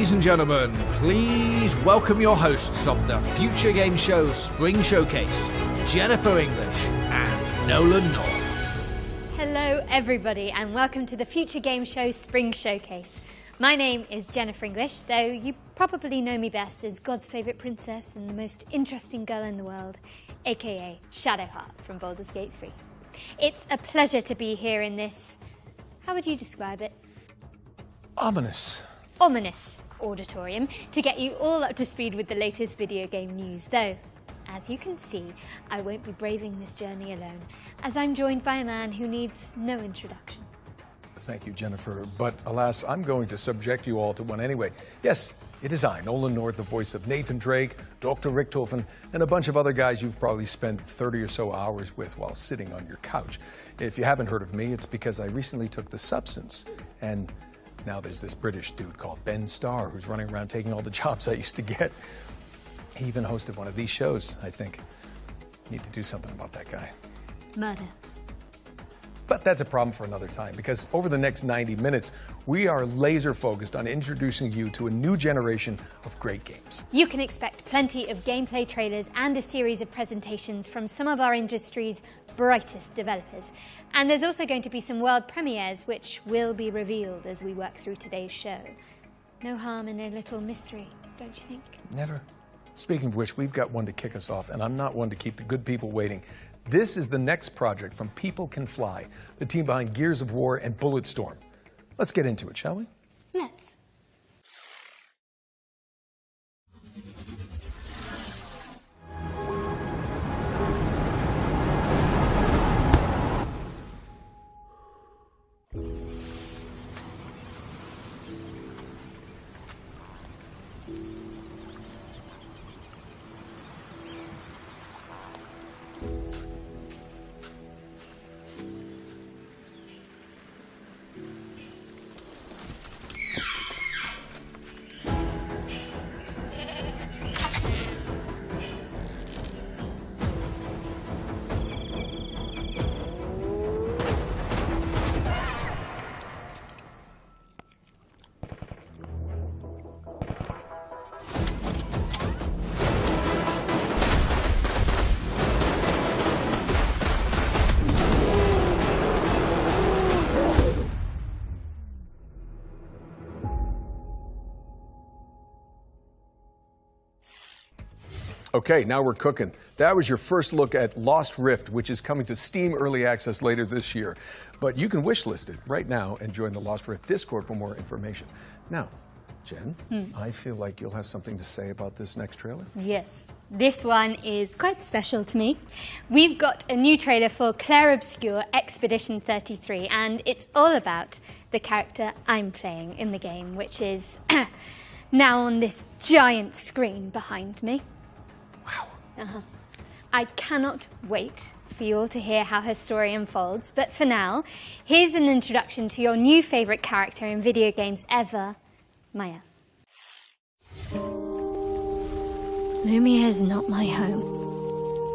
Ladies and gentlemen, please welcome your hosts of the Future Game Show Spring Showcase, Jennifer English and Nolan North. Hello everybody and welcome to the Future Game Show Spring Showcase. My name is Jennifer English, though you probably know me best as God's favourite princess and the most interesting girl in the world, aka Shadowheart from Baldur's Gate 3. It's a pleasure to be here in this, how would you describe it? Ominous auditorium to get you all up to speed with the latest video game news, though, as you can see, I won't be braving this journey alone, as I'm joined by a man who needs no introduction. Thank you, Jennifer, but alas, I'm going to subject you all to one anyway. Yes, it is I, Nolan North, the voice of Nathan Drake, Dr. Richtofen, and a bunch of other guys you've probably spent 30 or so hours with while sitting on your couch. If you haven't heard of me, it's because I recently took the substance, and now there's this British dude called Ben Starr who's running around taking all the jobs I used to get. He even hosted one of these shows, I think. Need to do something about that guy. Murder. But that's a problem for another time, because over the next 90 minutes, we are laser focused on introducing you to a new generation of great games. You can expect plenty of gameplay trailers and a series of presentations from some of our industry's brightest developers. And there's also going to be some world premieres which will be revealed as we work through today's show. No harm in a little mystery, don't you think? Never. Speaking of which, we've got one to kick us off, and I'm not one to keep the good people waiting. This is the next project from People Can Fly, the team behind Gears of War and Bulletstorm. Let's get into it, shall we? Let's. Okay, now we're cooking. That was your first look at Lost Rift, which is coming to Steam Early Access later this year. But you can wishlist it right now and join the Lost Rift Discord for more information. Now, Jen, I feel like you'll have something to say about this next trailer. Yes, this one is quite special to me. We've got a new trailer for Clair Obscure Expedition 33, and it's all about the character I'm playing in the game, which is now on this giant screen behind me. Wow. I cannot wait for you all to hear how her story unfolds, but for now, here's an introduction to your new favourite character in video games ever, Maya. Lumia is not my home.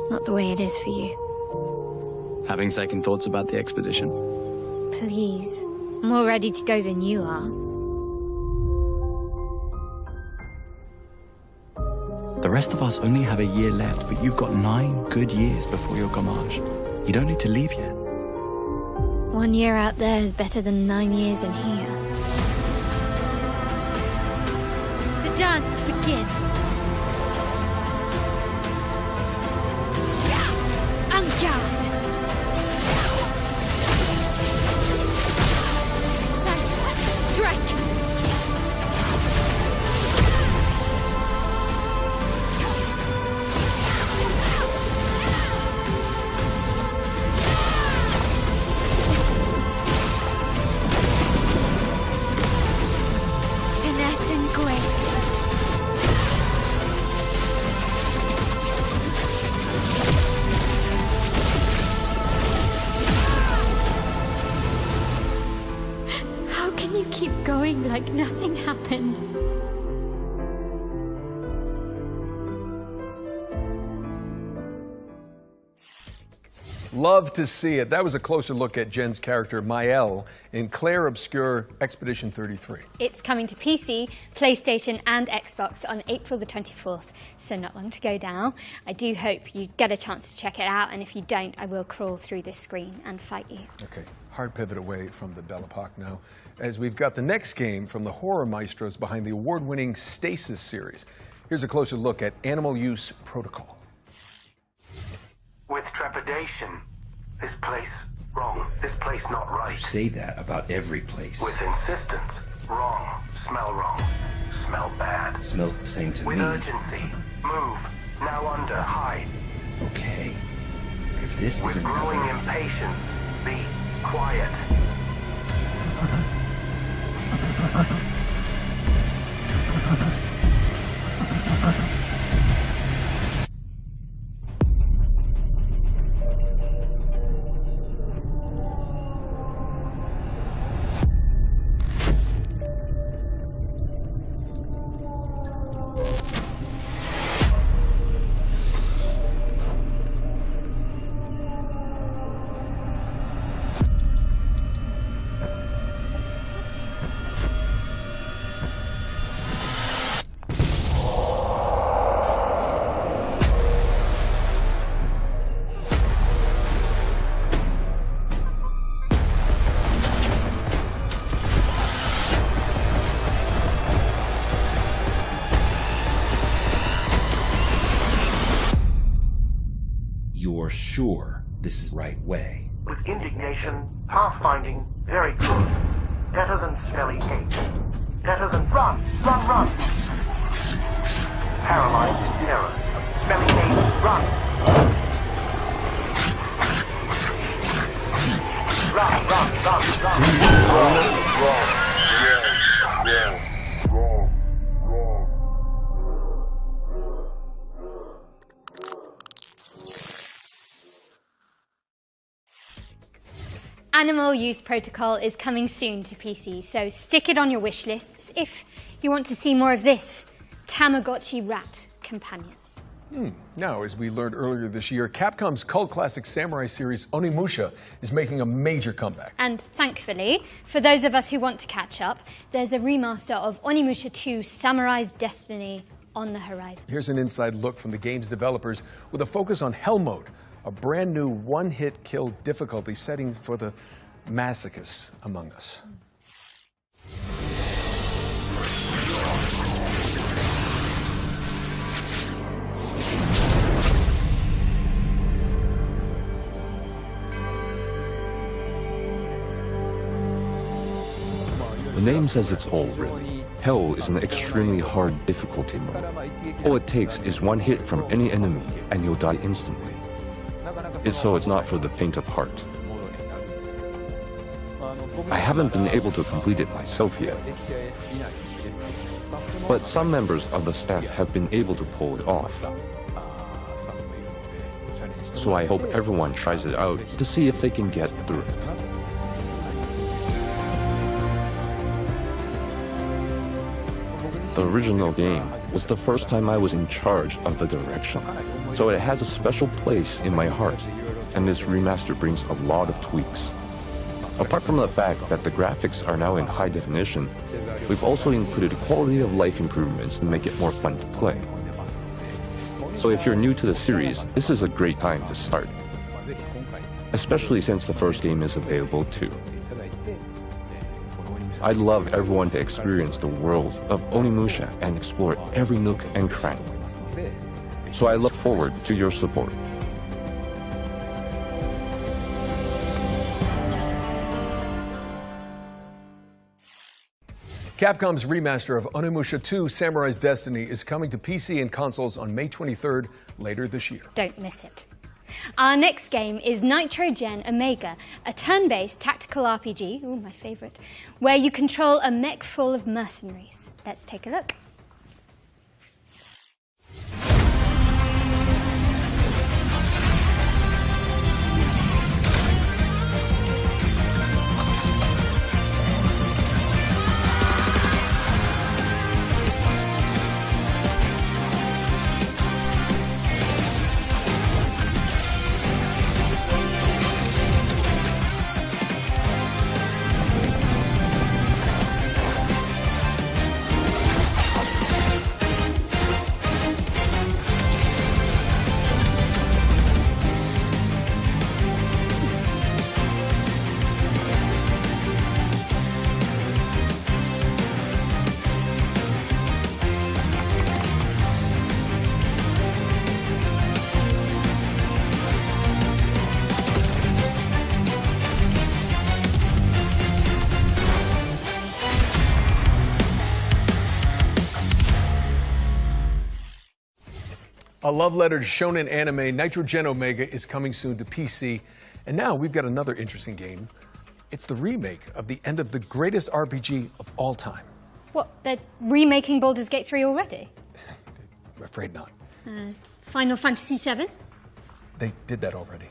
Not the way it is for you. Having second thoughts about the expedition? Please. I'm more ready to go than you are. The rest of us only have a year left, but you've got 9 good years before your gommage. You don't need to leave yet. 1 year out there is better than 9 years in here. The dance begins. Unguard. Precise strike. Like nothing happened. Love to see it. That was a closer look at Jen's character, Mael, in Clair Obscure Expedition 33. It's coming to PC, PlayStation and Xbox on April the 24th, so not long to go now. I do hope you get a chance to check it out, and if you don't, I will crawl through this screen and fight you. Okay, hard pivot away from the Belle Epoque now, as we've got the next game from the horror maestros behind the award-winning Stasis series. Here's a closer look at Animal Use Protocol. With trepidation. This place wrong. This place not right. You say that about every place. With insistence. Wrong. Smell wrong. Smell bad. Smells the same to With me. urgency. Move. Now under. Hide. Okay. If this With isn't growing impatience. Be quiet. You're sure this is the right way? With indignation. Pathfinding. Very good. Better than smelly cake. Better than run. Run, run. Paralyzed in terror. Smelly cake. Run. Run, run, run, run. Animal Use Protocol is coming soon to PC, so stick it on your wish lists if you want to see more of this Tamagotchi rat companion. Now, as we learned earlier this year, Capcom's cult classic samurai series Onimusha is making a major comeback. And thankfully, for those of us who want to catch up, there's a remaster of Onimusha 2 Samurai's Destiny on the horizon. Here's an inside look from the game's developers with a focus on Hell Mode, a brand new one-hit kill difficulty setting for the masochists among us. The name says it's all, really. Hell is an extremely hard difficulty mode. All it takes is one hit from any enemy, and you'll die instantly. It's not for the faint of heart. I haven't been able to complete it myself yet. But some members of the staff have been able to pull it off. So I hope everyone tries it out to see if they can get through it. The original game was the first time I was in charge of the direction, so it has a special place in my heart, and this remaster brings a lot of tweaks. Apart from the fact that the graphics are now in high definition, we've also included quality of life improvements to make it more fun to play. So if you're new to the series, this is a great time to start, especially since the first game is available too. I'd love everyone to experience the world of Onimusha and explore every nook and cranny. So I look forward to your support. Capcom's remaster of Onimusha 2 Samurai's Destiny is coming to PC and consoles on May 23rd, later this year. Don't miss it. Our next game is Nitrogen Omega, a turn-based tactical RPG, ooh, my favourite, where you control a mech full of mercenaries. Let's take a look. A love letter to shonen anime, Nitrogen Omega, is coming soon to PC. And now we've got another interesting game. It's the remake of the end of the greatest RPG of all time. What, they're remaking Baldur's Gate 3 already? I'm afraid not. Final Fantasy 7? They did that already.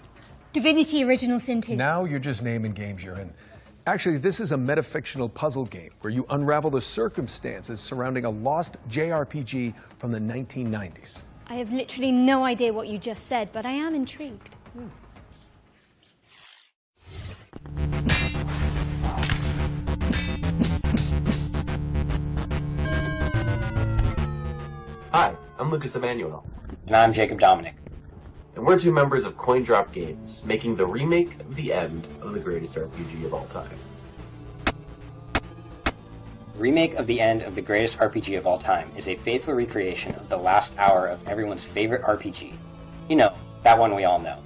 Divinity Original Sin 2? Now you're just naming games you're in. Actually, this is a meta-fictional puzzle game where you unravel the circumstances surrounding a lost JRPG from the 1990s. I have literally no idea what you just said, but I am intrigued. Hi, I'm Lucas Emmanuel. And I'm Jacob Dominic. And we're two members of CoinDrop Games, making the remake of the end of the greatest RPG of all time. Remake of the end of the greatest RPG of all time is a faithful recreation of the last hour of everyone's favorite RPG. You know, that one we all know.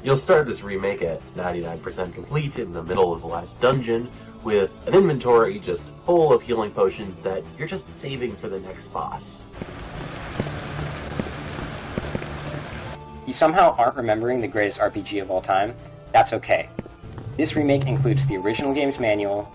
You'll start this remake at 99% complete in the middle of the last dungeon, with an inventory just full of healing potions that you're just saving for the next boss. You somehow aren't remembering the greatest RPG of all time? That's okay. This remake includes the original game's manual,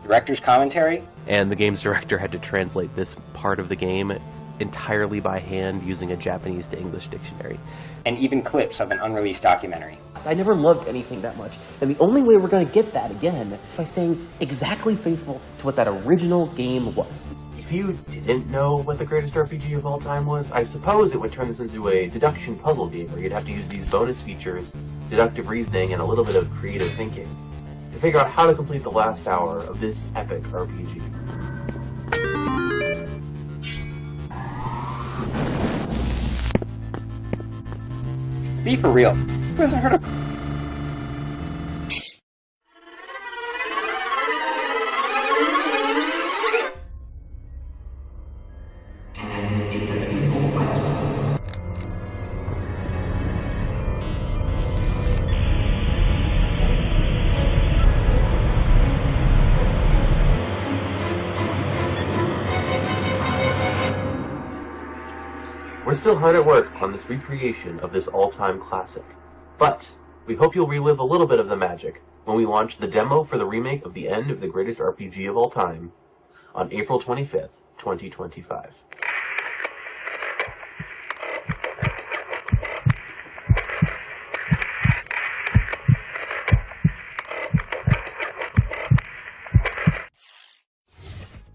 director's commentary, and the game's director had to translate this part of the game entirely by hand using a Japanese to English dictionary. And even clips of an unreleased documentary. I never loved anything that much, and the only way we're going to get that again is by staying exactly faithful to what that original game was. If you didn't know what the greatest RPG of all time was, I suppose it would turn this into a deduction puzzle game where you'd have to use these bonus features, deductive reasoning, and a little bit of creative thinking to figure out how to complete the last hour of this epic RPG. Be for real. Who hasn't heard of... We're still hard at work on this recreation of this all-time classic, but we hope you'll relive a little bit of the magic when we launch the demo for the remake of the end of the greatest RPG of all time on April 25th, 2025.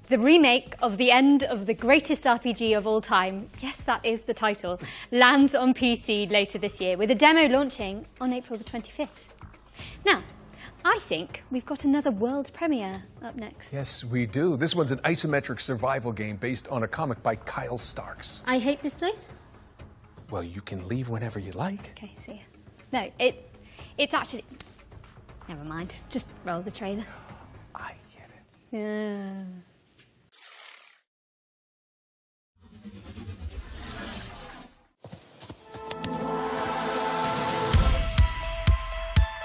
The remake of the end of the greatest RPG of all time, yes, that is the title, lands on PC later this year, with a demo launching on April the 25th. Now, I think we've got another world premiere up next. Yes, we do. This one's an isometric survival game based on a comic by Kyle Starks. I hate this place? Well, you can leave whenever you like. Okay, see ya. No, it's actually... Never mind, just roll the trailer. I get it. Yeah.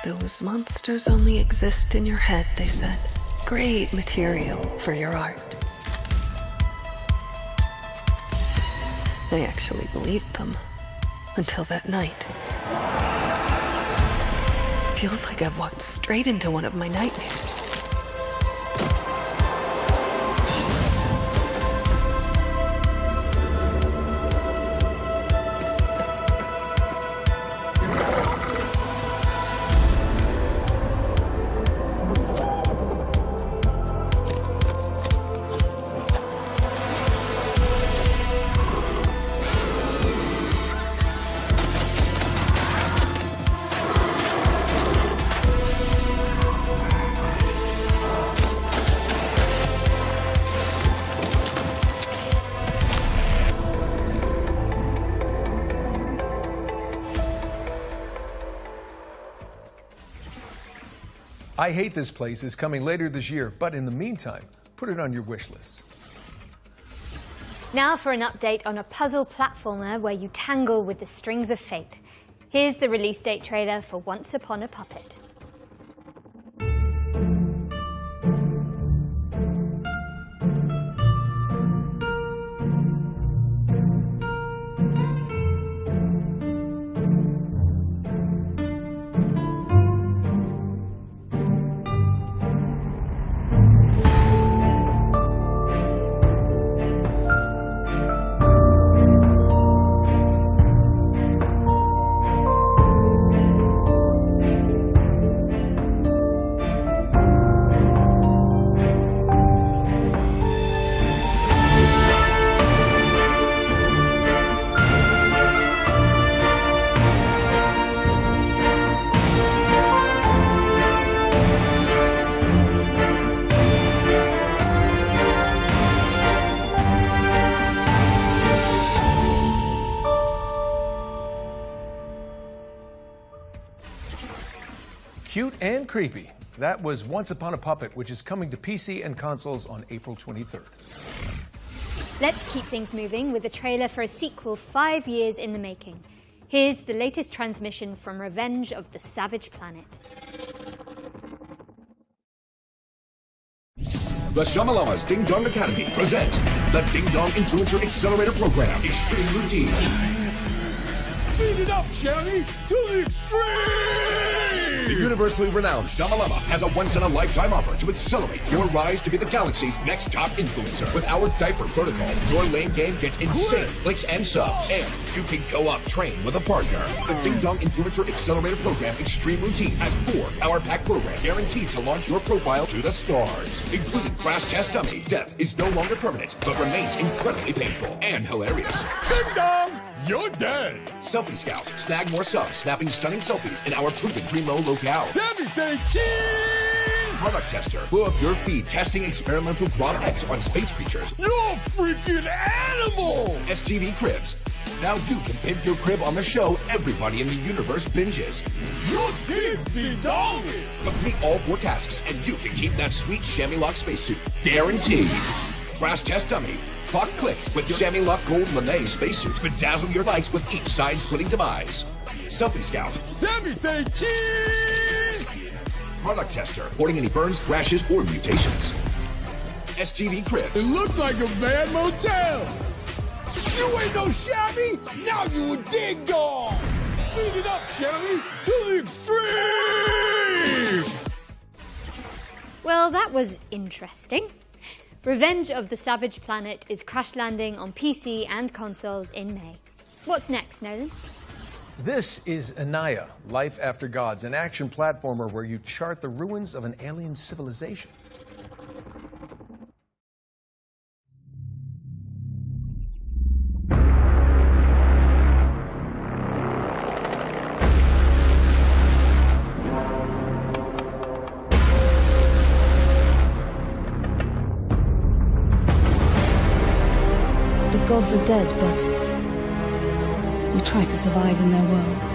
Those monsters only exist in your head, they said. Great material for your art. I actually believed them. Until that night. Feels like I've walked straight into one of my nightmares. I Hate This Place is coming later this year, but in the meantime, put it on your wish list. Now for an update on a puzzle platformer where you tangle with the strings of fate. Here's the release date trailer for Once Upon a Puppet. Cute and creepy. That was Once Upon a Puppet, which is coming to PC and consoles on April 23rd. Let's keep things moving with a trailer for a sequel 5 years in the making. Here's the latest transmission from Revenge of the Savage Planet. The Shamalama's Ding Dong Academy presents the Ding Dong Influencer Accelerator Program, Extreme Routine. Speed it up, Shelly, to the extreme! The universally renowned Shamalama has a once-in-a-lifetime offer to accelerate your rise to be the galaxy's next top influencer. With our diaper protocol, your lane game gets insane clicks and subs, and you can co-op train with a partner. The Ding Dong Influencer Accelerator Program Extreme Routine has 4 power-packed programs guaranteed to launch your profile to the stars, including Crash Test Dummy. Death is no longer permanent, but remains incredibly painful and hilarious. Ding Dong! You're dead! Selfie Scout. Snag more subs, snapping stunning selfies in our proven primo locale. Everything cheese! Product Tester. Blow up your feed testing experimental Grob X on space creatures. You're a freaking animal! STV Cribs. Now you can pimp your crib on the show everybody in the universe binges. You're Ding Dong! Complete all 4 tasks and you can keep that sweet chamois lock spacesuit. Guaranteed. Crash Test Dummy. Clock clicks with your chamois lock gold Lene spacesuit. Bedazzle your likes with each side-splitting demise. Selfie Scout. Everything cheese! Product Tester. Reporting any burns, crashes, or mutations. STV Cribs. It looks like a van motel! You ain't no shabby! Now you a Ding Dong! Speed it up, Shelly, to the extreme! Well, that was interesting. Revenge of the Savage Planet is crash landing on PC and consoles in May. What's next, Nolan? This is Annayia, Life After Gods, an action platformer where you chart the ruins of an alien civilization. The gods are dead, but we try to survive in their world.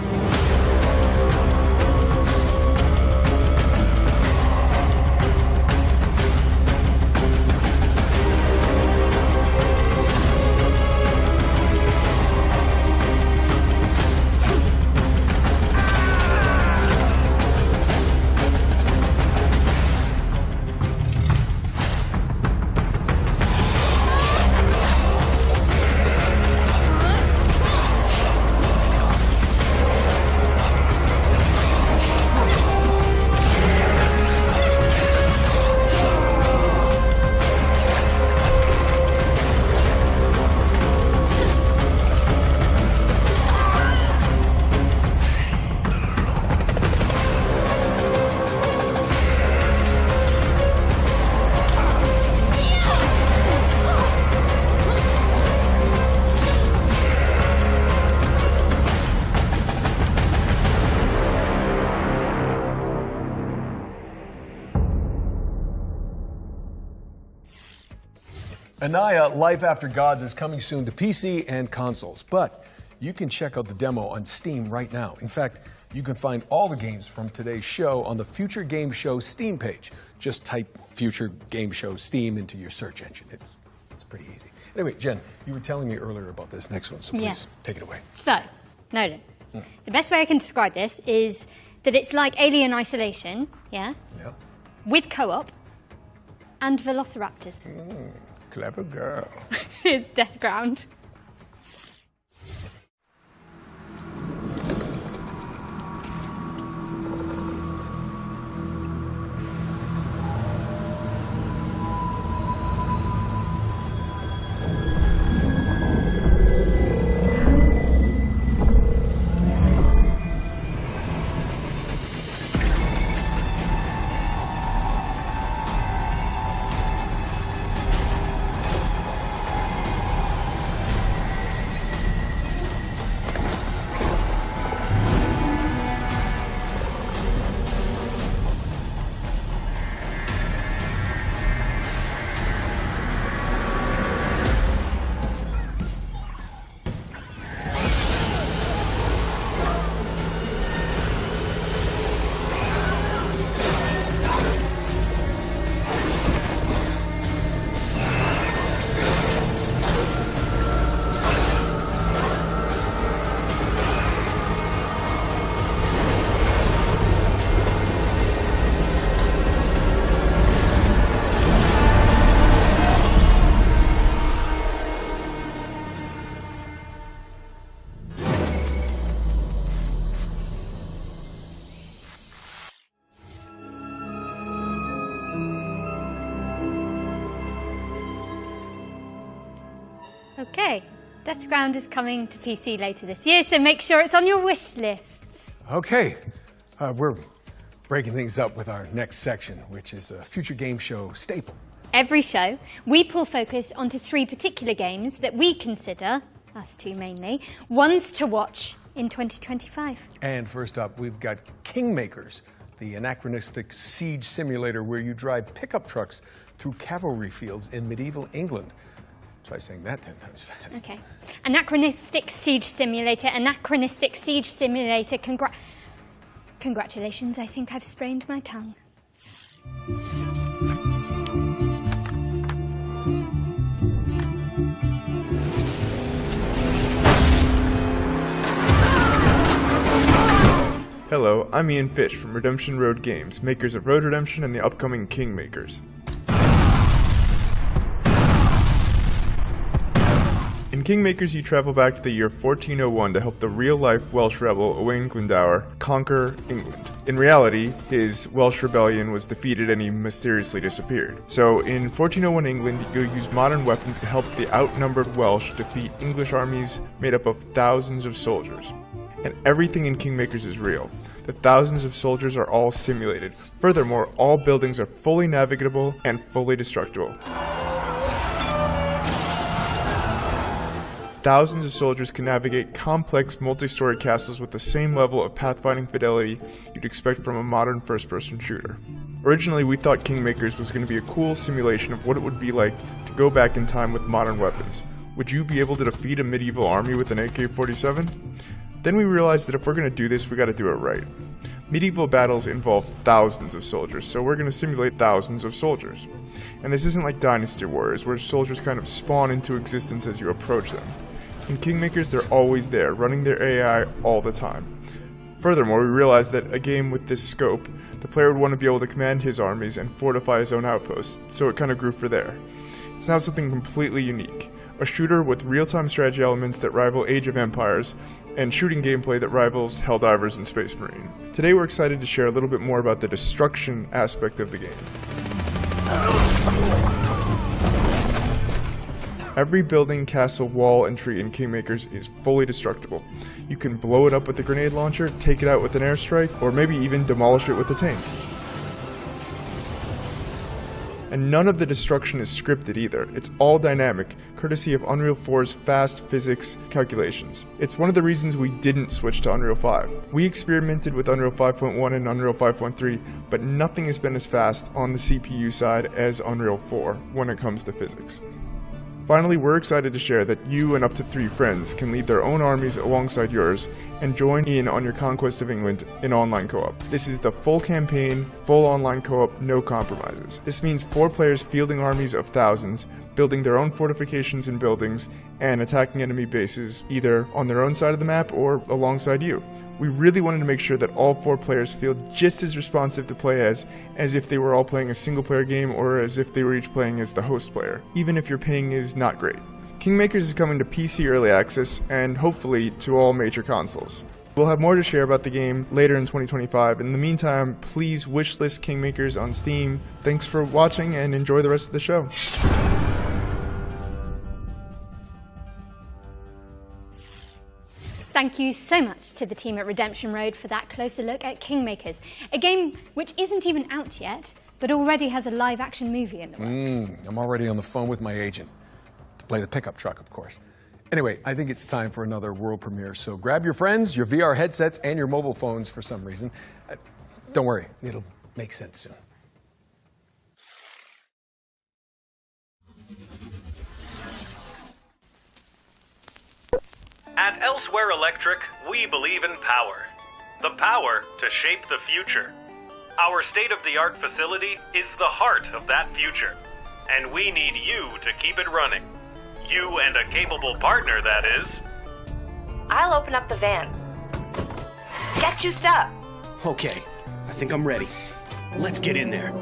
Annayia, Life After Gods is coming soon to PC and consoles, but you can check out the demo on Steam right now. In fact, you can find all the games from today's show on the Future Game Show Steam page. Just type Future Game Show Steam into your search engine. It's pretty easy. Anyway, Jen, you were telling me earlier about this next one, so please take it away. So, Nolan, the best way I can describe this is that it's like Alien Isolation, with co-op and velociraptors. Clever girl. It's Death Ground. Okay, Deathground is coming to PC later this year, so make sure it's on your wish lists. Okay, we're breaking things up with our next section, which is a future game show staple. Every show, we pull focus onto 3 particular games that we consider, us two mainly, ones to watch in 2025. And first up, we've got Kingmakers, the anachronistic siege simulator where you drive pickup trucks through cavalry fields in medieval England. Try saying that 10 times fast. Okay. Anachronistic siege simulator, Congratulations, I think I've sprained my tongue. Hello, I'm Ian Fish from Redemption Road Games, makers of Road Redemption and the upcoming Kingmakers. In Kingmakers, you travel back to the year 1401 to help the real-life Welsh rebel Owain Glendower conquer England. In reality, his Welsh rebellion was defeated and he mysteriously disappeared. So, in 1401 England, you'll use modern weapons to help the outnumbered Welsh defeat English armies made up of thousands of soldiers. And everything in Kingmakers is real. The thousands of soldiers are all simulated. Furthermore, all buildings are fully navigable and fully destructible. Thousands of soldiers can navigate complex multi-story castles with the same level of pathfinding fidelity you'd expect from a modern first-person shooter. Originally, we thought Kingmakers was going to be a cool simulation of what it would be like to go back in time with modern weapons. Would you be able to defeat a medieval army with an AK-47? Then we realized that if we're going to do this, we got to do it right. Medieval battles involve thousands of soldiers, so we're going to simulate thousands of soldiers. And this isn't like Dynasty Warriors, where soldiers kind of spawn into existence as you approach them. In Kingmakers, they're always there, running their AI all the time. Furthermore, we realized that a game with this scope, the player would want to be able to command his armies and fortify his own outposts, so it kind of grew for there. It's now something completely unique. A shooter with real-time strategy elements that rival Age of Empires, and shooting gameplay that rivals Helldivers and Space Marine. Today we're excited to share a little bit more about the destruction aspect of the game. Every building, castle, wall, and tree in Kingmakers is fully destructible. You can blow it up with a grenade launcher, take it out with an airstrike, or maybe even demolish it with a tank. And none of the destruction is scripted either. It's all dynamic, courtesy of Unreal 4's fast physics calculations. It's one of the reasons we didn't switch to Unreal 5. We experimented with Unreal 5.1 and Unreal 5.3, but nothing has been as fast on the CPU side as Unreal 4 when it comes to physics. Finally, we're excited to share that you and up to 3 friends can lead their own armies alongside yours and join in on your conquest of England in online co-op. This is the full campaign, full online co-op, no compromises. This means 4 players fielding armies of thousands, building their own fortifications and buildings, and attacking enemy bases either on their own side of the map or alongside you. We really wanted to make sure that all 4 players feel just as responsive to play as if they were all playing a single player game or as if they were each playing as the host player, even if your ping is not great. Kingmakers is coming to PC Early Access and hopefully to all major consoles. We'll have more to share about the game later in 2025. In the meantime, please wishlist Kingmakers on Steam. Thanks for watching and enjoy the rest of the show. Thank you so much to the team at Redemption Road for that closer look at Kingmakers, a game which isn't even out yet, but already has a live-action movie in the works. I'm already on the phone with my agent, to play the pickup truck, of course. Anyway, I think it's time for another world premiere, so grab your friends, your VR headsets, and your mobile phones for some reason. Don't worry, it'll make sense soon. At Elsewhere Electric, we believe in power. The power to shape the future. Our state-of-the-art facility is the heart of that future, and we need you to keep it running. You and a capable partner, that is. I'll open up the van. Get juiced up. Okay, I think I'm ready. Let's get in there.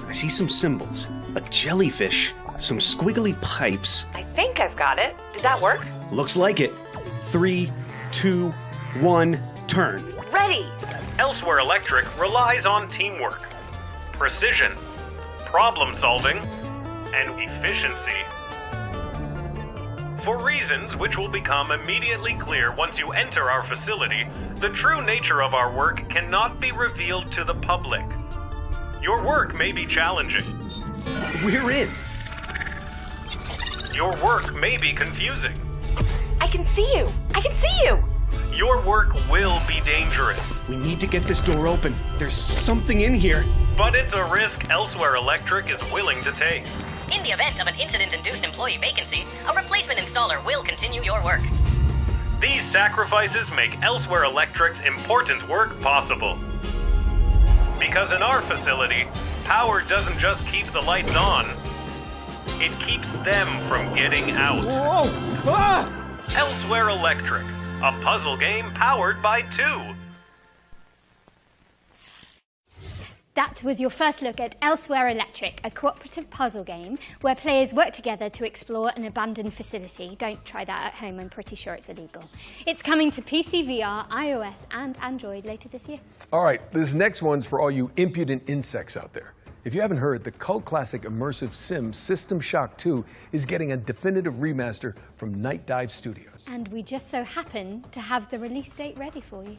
I see some symbols, a jellyfish, some squiggly pipes. I think I've got it. Did that work? Looks like it. 3, 2, 1, turn. Ready! Elsewhere Electric relies on teamwork, precision, problem solving, and efficiency. For reasons which will become immediately clear once you enter our facility, the true nature of our work cannot be revealed to the public. Your work may be challenging. We're in. Your work may be confusing. I can see you! I can see you! Your work will be dangerous. We need to get this door open. There's something in here. But it's a risk Elsewhere Electric is willing to take. In the event of an incident-induced employee vacancy, a replacement installer will continue your work. These sacrifices make Elsewhere Electric's important work possible. Because in our facility, power doesn't just keep the lights on, it keeps them from getting out. Whoa! Ah! Elsewhere Electric, a puzzle game powered by 2. That was your first look at Elsewhere Electric, a cooperative puzzle game where players work together to explore an abandoned facility. Don't try that at home, I'm pretty sure it's illegal. It's coming to PC, VR, iOS and Android later this year. All right, this next one's for all you impudent insects out there. If you haven't heard, the cult classic immersive sim System Shock 2 is getting a definitive remaster from Night Dive Studios. And we just so happen to have the release date ready for you.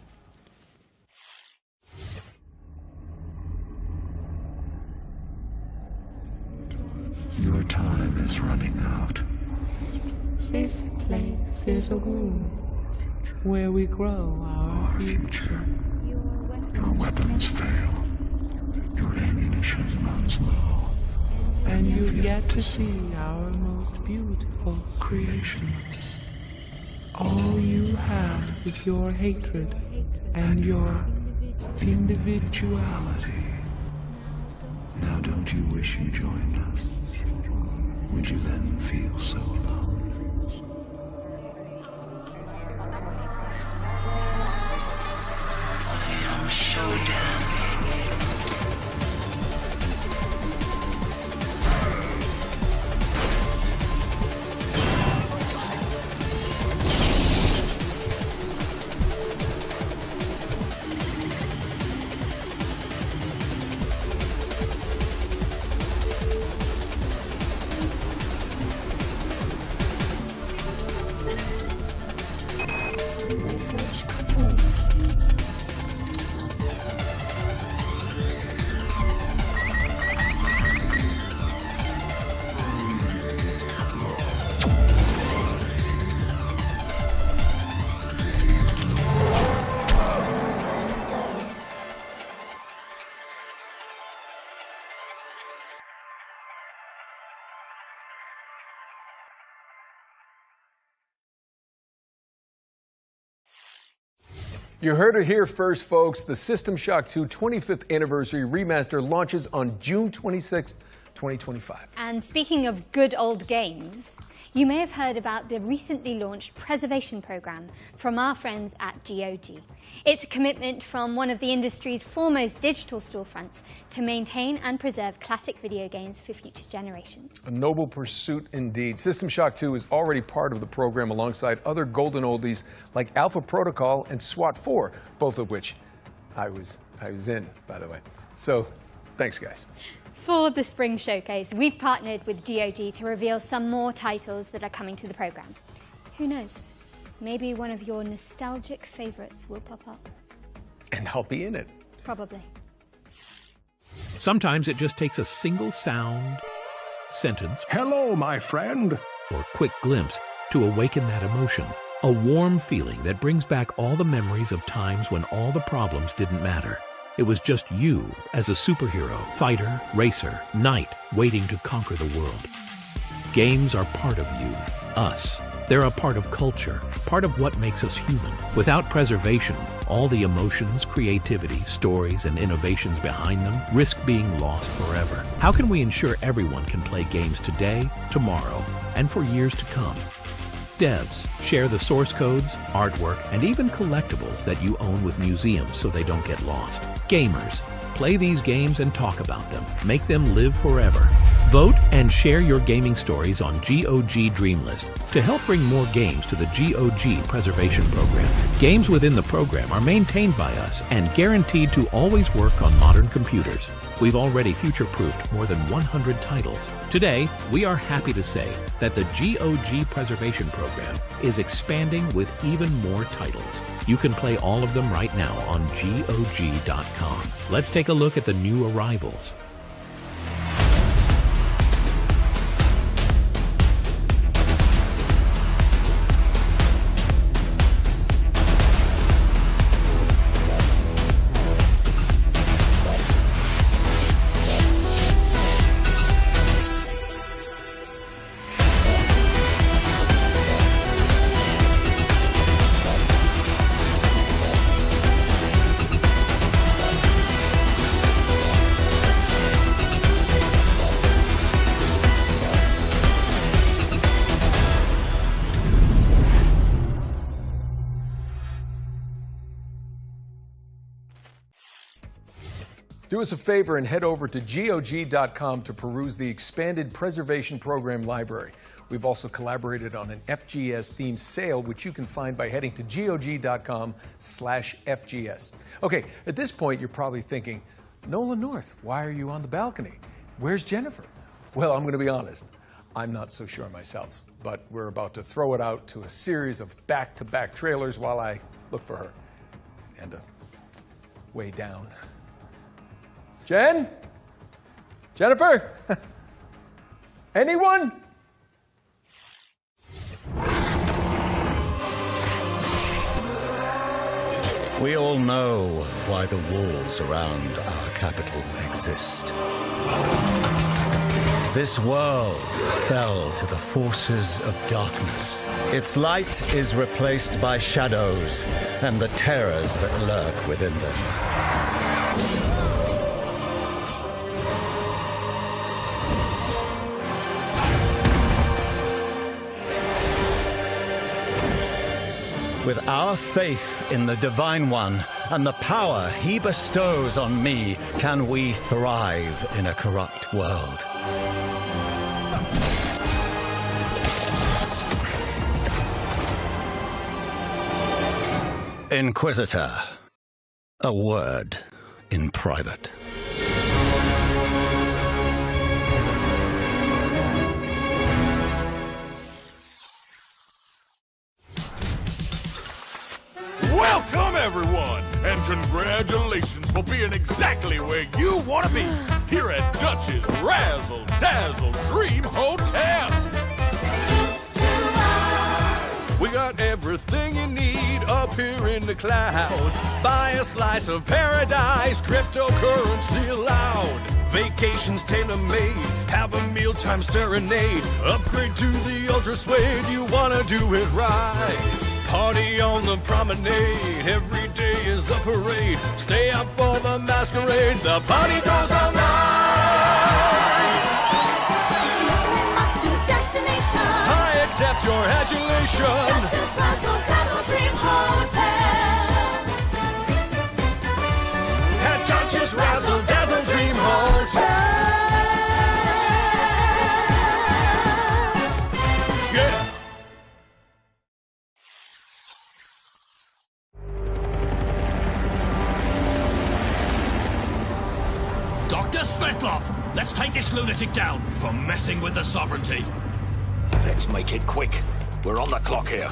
Your time is running out. This place is a room where we grow our future. Your weapons fail. Your ammunition runs low. And you've yet to see our most beautiful creation. All you have is your hatred and your individuality. Now don't you wish you joined us? Would you then feel so alone? I am Showdown. You heard it here first, folks. The System Shock 2 25th Anniversary Remaster launches on June 26th, 2025. And speaking of good old games, you may have heard about the recently launched preservation program from our friends at GOG. It's a commitment from one of the industry's foremost digital storefronts to maintain and preserve classic video games for future generations. A noble pursuit indeed. System Shock 2 is already part of the program alongside other golden oldies like Alpha Protocol and SWAT 4, both of which I was in, by the way. So, thanks, guys. For the Spring Showcase, we've partnered with GOG to reveal some more titles that are coming to the program. Who knows? Maybe one of your nostalgic favorites will pop up. And I'll be in it. Probably. Sometimes it just takes a single sound, sentence, hello, my friend, or quick glimpse to awaken that emotion. A warm feeling that brings back all the memories of times when all the problems didn't matter. It was just you as a superhero, fighter, racer, knight, waiting to conquer the world. Games are part of you, us. They're a part of culture, part of what makes us human. Without preservation, all the emotions, creativity, stories, and innovations behind them risk being lost forever. How can we ensure everyone can play games today, tomorrow, and for years to come? Devs, share the source codes, artwork, and even collectibles that you own with museums so they don't get lost. Gamers, play these games and talk about them. Make them live forever. Vote and share your gaming stories on GOG Dreamlist to help bring more games to the GOG Preservation Program. Games within the program are maintained by us and guaranteed to always work on modern computers. We've already future-proofed more than 100 titles. Today, we are happy to say that the GOG Preservation Program is expanding with even more titles. You can play all of them right now on GOG.com. Let's take a look at the new arrivals. Do us a favor and head over to GOG.com to peruse the expanded Preservation Program library. We've also collaborated on an FGS-themed sale, which you can find by heading to GOG.com/FGS. Okay, at this point, you're probably thinking, Nolan North, why are you on the balcony? Where's Jennifer? Well, I'm going to be honest. I'm not so sure myself, but we're about to throw it out to a series of back-to-back trailers while I look for her. And way down. Jen? Jennifer? Anyone? We all know why the walls around our capital exist. This world fell to the forces of darkness. Its light is replaced by shadows and the terrors that lurk within them. With our faith in the Divine One and the power he bestows on me, can we thrive in a corrupt world. Inquisitor, a word in private. Welcome, everyone, and congratulations for being exactly where you want to be, here at Dutch's Razzle Dazzle Dream Hotel. We got everything you need up here in the clouds. Buy a slice of paradise, cryptocurrency allowed. Vacations tailor-made, have a mealtime serenade. Upgrade to the Ultra Suede, you wanna do it right. Party on the promenade, every day is a parade. Stay up for the masquerade, the party goes all night. Master destination. I accept your adulation. Dutch's Razzle Dazzle Dream Hotel. At Dutch's Razzle Dazzle Dream Hotel. Svetlov, let's take this lunatic down for messing with the sovereignty. Let's make it quick. We're on the clock here.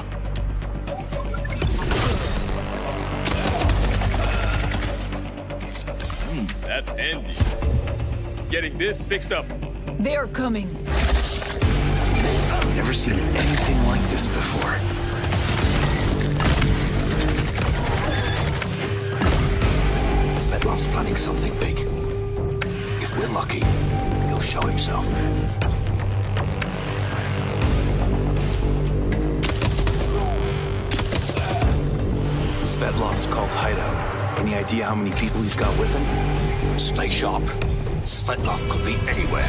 That's handy. Getting this fixed up. They are coming. I've never seen anything like this before. Svetlov's planning something big. If we're lucky, he'll show himself. Svetlov's called hideout. Any idea how many people he's got with him? Stay sharp. Svetlov could be anywhere.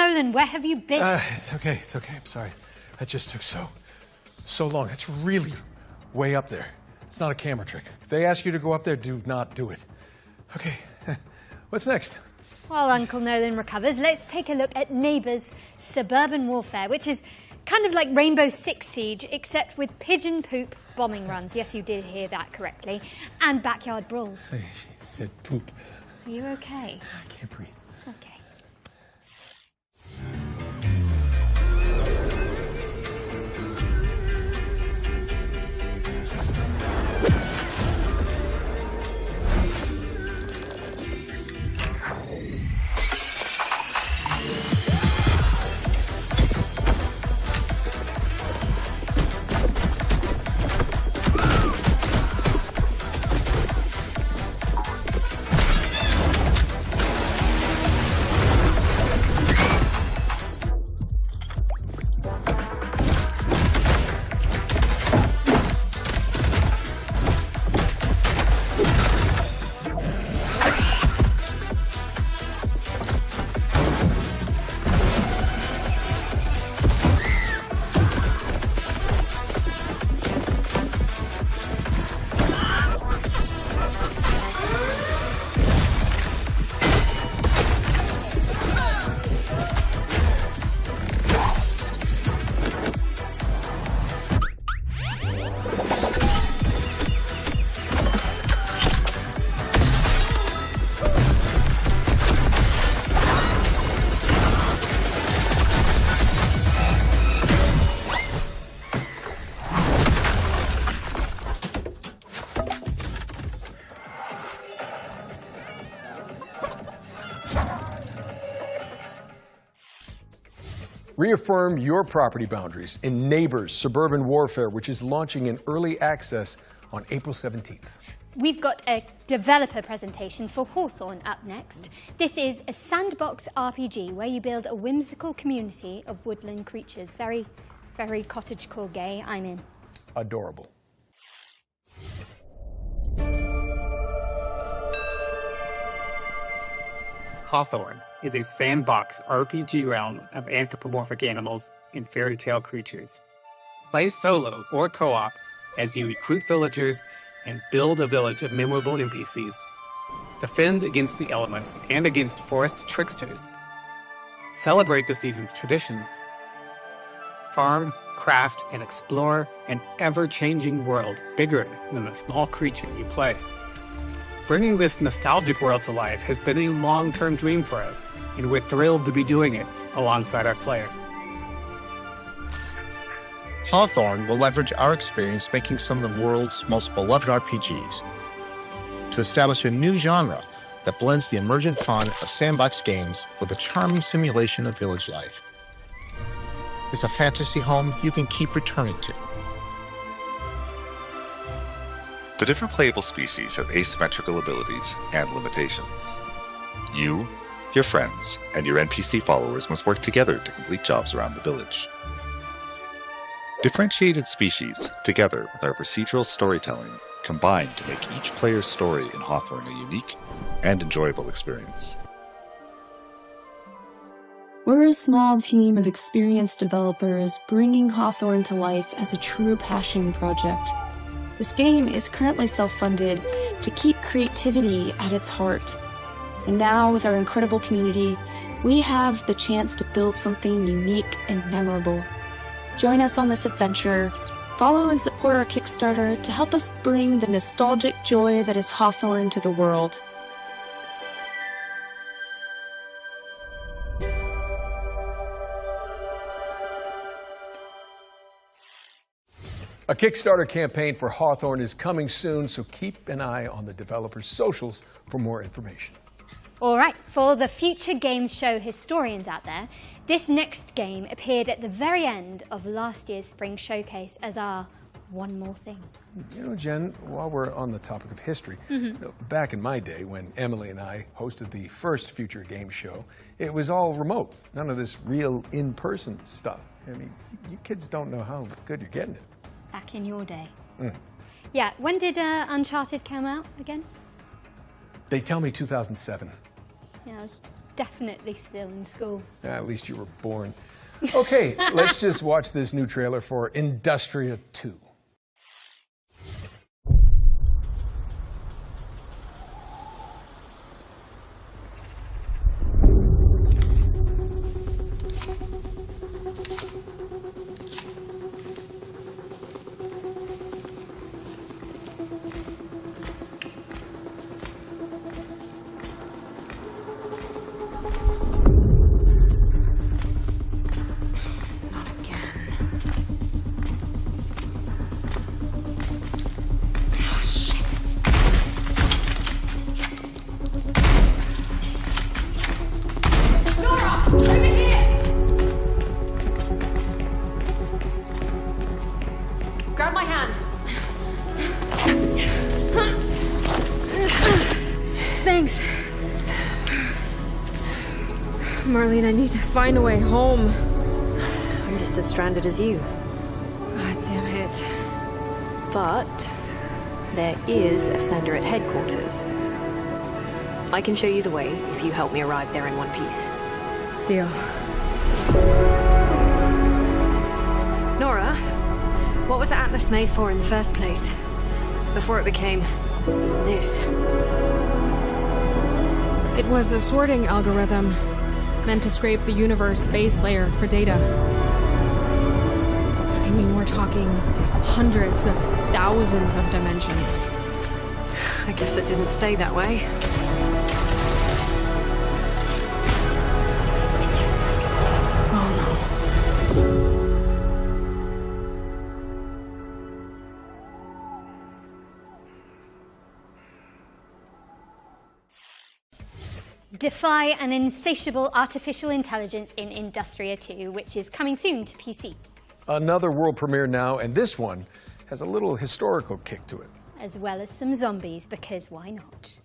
Nolan, where have you been? Okay, it's okay. I'm sorry. That just took so long. That's really way up there. It's not a camera trick. If they ask you to go up there, do not do it. Okay, what's next? While Uncle Nolan recovers, let's take a look at Neighbours Suburban Warfare, which is kind of like Rainbow Six Siege, except with pigeon poop bombing runs. Yes, you did hear that correctly. And backyard brawls. She said poop. Are you okay? I can't breathe. Okay. Reaffirm your property boundaries in Neighbours Suburban Warfare, which is launching in early access on April 17th. We've got a developer presentation for Hawthorne up next. This is a sandbox RPG where you build a whimsical community of woodland creatures. Very, very cottagecore gay. I'm in. Adorable. Hawthorne is a sandbox RPG realm of anthropomorphic animals and fairy tale creatures. Play solo or co-op as you recruit villagers and build a village of memorable NPCs. Defend against the elements and against forest tricksters. Celebrate the season's traditions. Farm, craft, and explore an ever-changing world bigger than the small creature you play. Bringing this nostalgic world to life has been a long-term dream for us, and we're thrilled to be doing it alongside our players. Hawthorne will leverage our experience making some of the world's most beloved RPGs to establish a new genre that blends the emergent fun of sandbox games with a charming simulation of village life. It's a fantasy home you can keep returning to. The different playable species have asymmetrical abilities and limitations. You, your friends, and your NPC followers must work together to complete jobs around the village. Differentiated species, together with our procedural storytelling, combine to make each player's story in Hawthorne a unique and enjoyable experience. We're a small team of experienced developers bringing Hawthorne to life as a true passion project. This game is currently self-funded to keep creativity at its heart. And now, with our incredible community, we have the chance to build something unique and memorable. Join us on this adventure. Follow and support our Kickstarter to help us bring the nostalgic joy that is Hawthorne to the world. A Kickstarter campaign for Hawthorne is coming soon, so keep an eye on the developers' socials for more information. All right, for the future games show historians out there, this next game appeared at the very end of last year's Spring Showcase as our one more thing. You know, Jen, while we're on the topic of history, you know, back in my day when Emily and I hosted the first Future Game Show, it was all remote. None of this real in-person stuff. I mean, you kids don't know how good you're getting it. Back in your day. Yeah, when did Uncharted come out again? They tell me 2007. Yeah, I was definitely still in school. At least you were born. Okay, let's just watch this new trailer for Industria 2. Grab my hand. Thanks. Marlene, I need to find a way home. I'm just as stranded as you. God damn it. But there is a sender at headquarters. I can show you the way if you help me arrive there in one piece. Deal. Nora, what was Atlas made for in the first place? Before it became this? It was a sorting algorithm meant to scrape the universe base layer for data. I mean, we're talking hundreds of thousands of dimensions. I guess it didn't stay that way. Defy an insatiable artificial intelligence in Industria 2, which is coming soon to PC. Another world premiere now, and this one has a little historical kick to it. As well as some zombies, because why not?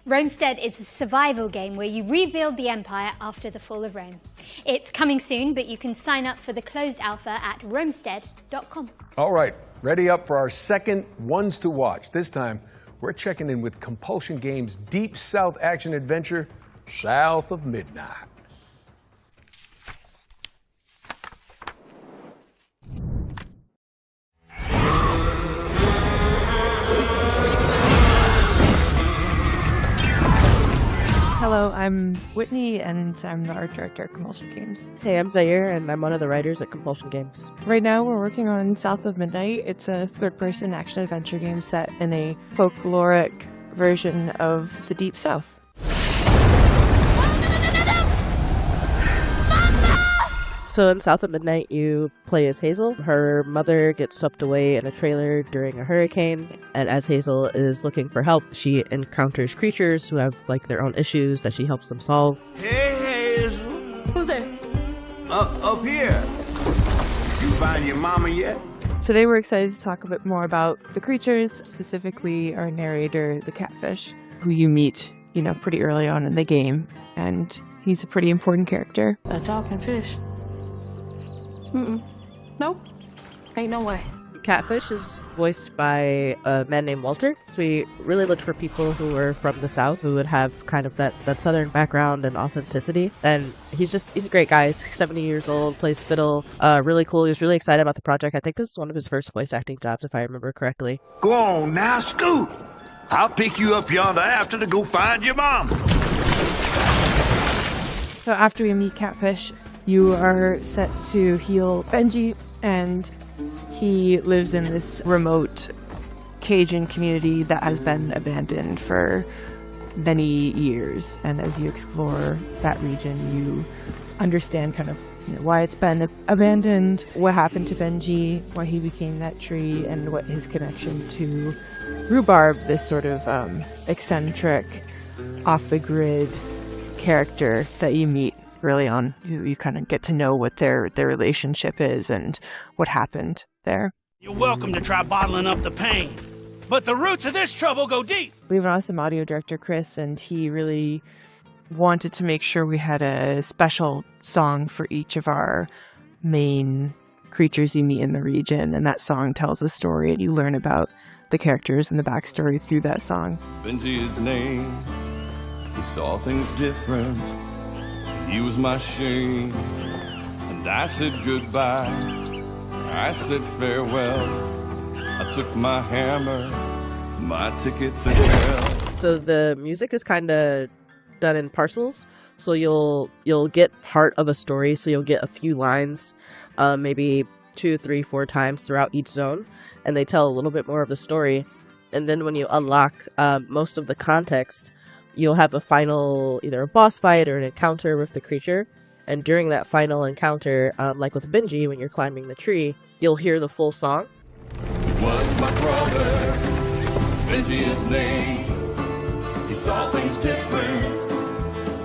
Romestead is a survival game where you rebuild the empire after the fall of Rome. It's coming soon, but you can sign up for the closed alpha at romestead.com. All right, ready up for our second Ones to Watch. This time, we're checking in with Compulsion Games' Deep South action adventure, South of Midnight. Hello, I'm Whitney, and I'm the art director at Compulsion Games. Hey, I'm Zaire, and I'm one of the writers at Compulsion Games. Right now, we're working on South of Midnight. It's a third-person action-adventure game set in a folkloric version of the Deep South. So in South of Midnight, you play as Hazel. Her mother gets swept away in a trailer during a hurricane, and as Hazel is looking for help, she encounters creatures who have like their own issues that she helps them solve. Hey, Hazel. Who's there? Up here. You find your mama yet? Today we're excited to talk a bit more about the creatures, specifically our narrator, the catfish. who you meet, pretty early on in the game, and he's a pretty important character. A talking fish. Nope. Ain't no way. Catfish is voiced by a man named Walter. So we really looked for people who were from the South, who would have kind of that Southern background and authenticity. And he's a great guy. He's 70 years old, plays fiddle, really cool. He was really excited about the project. I think this is one of his first voice acting jobs, if I remember correctly. Go on now, scoot. I'll pick you up yonder after to go find your mom. So after we meet Catfish, you are set to heal Benji, and he lives in this remote Cajun community that has been abandoned for many years. And as you explore that region, you understand kind of why it's been abandoned, what happened to Benji, why he became that tree, and what his connection to Rhubarb, this sort of eccentric, off-the-grid character that you meet early on. You kind of get to know what their relationship is and what happened there. You're welcome to try bottling up the pain, but the roots of this trouble go deep. We have an awesome audio director, Chris, and he really wanted to make sure we had a special song for each of our main creatures you meet in the region, and that song tells a story, and you learn about the characters and the backstory through that song. Benji, his name, he saw things different. He was my shame, and I said goodbye. I said farewell. I took my hammer, my ticket to hell. So the music is kind of done in parcels. So you'll get part of a story. So you'll get a few lines, maybe 2, 3, 4 times throughout each zone, and they tell a little bit more of the story. And then when you unlock most of the context, you'll have a final, either a boss fight or an encounter with the creature. And during that final encounter, like with Benji, when you're climbing the tree, you'll hear the full song. Was my brother, Benji his name. He saw things different.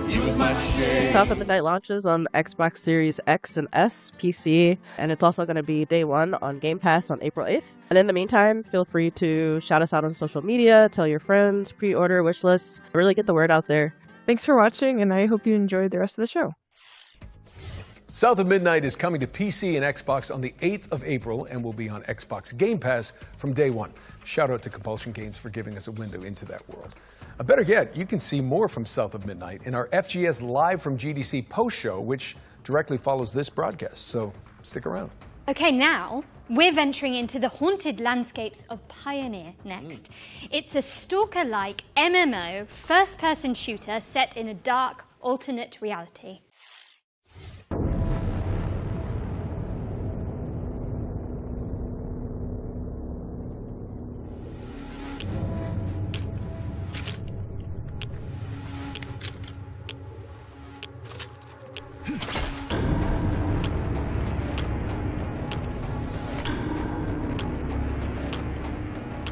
He was my shame. South of Midnight launches on Xbox Series X and S, PC, and it's also going to be day 1 on Game Pass on April 8th. And in the meantime, feel free to shout us out on social media, tell your friends, pre-order, wishlist, really get the word out there. Thanks for watching, and I hope you enjoyed the rest of the show. South of Midnight is coming to PC and Xbox on the 8th of April and will be on Xbox Game Pass from day 1. Shout out to Compulsion Games for giving us a window into that world. Better yet, you can see more from South of Midnight in our FGS Live from GDC post show, which directly follows this broadcast, so stick around. Okay, now we're venturing into the haunted landscapes of Pioneer next. It's a stalker-like MMO first-person shooter set in a dark, alternate reality.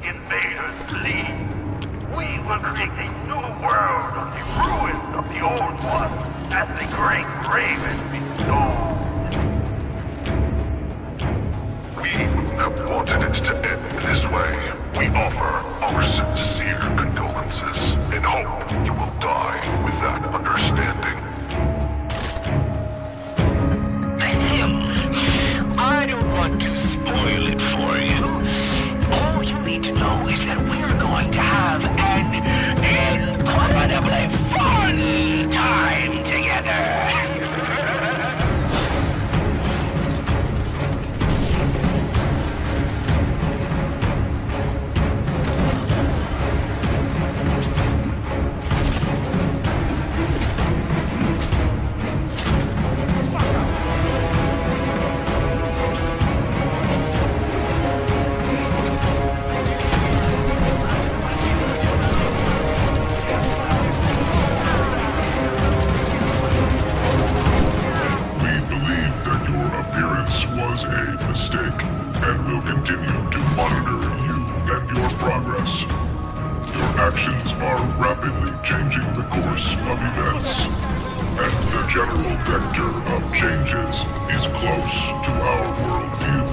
Invaders flee. We will create a new world on the ruins of the old one, as the great Raven bestowed. We have wanted it to end this way. We offer our sincere condolences and hope you will die with that understanding. I don't want to spoil it for you. All you need to know is that we're going to have an incredibly fun time together. Was a mistake, and will continue to monitor you and your progress. Your actions are rapidly changing the course of events, and the general vector of changes is close to our worldview.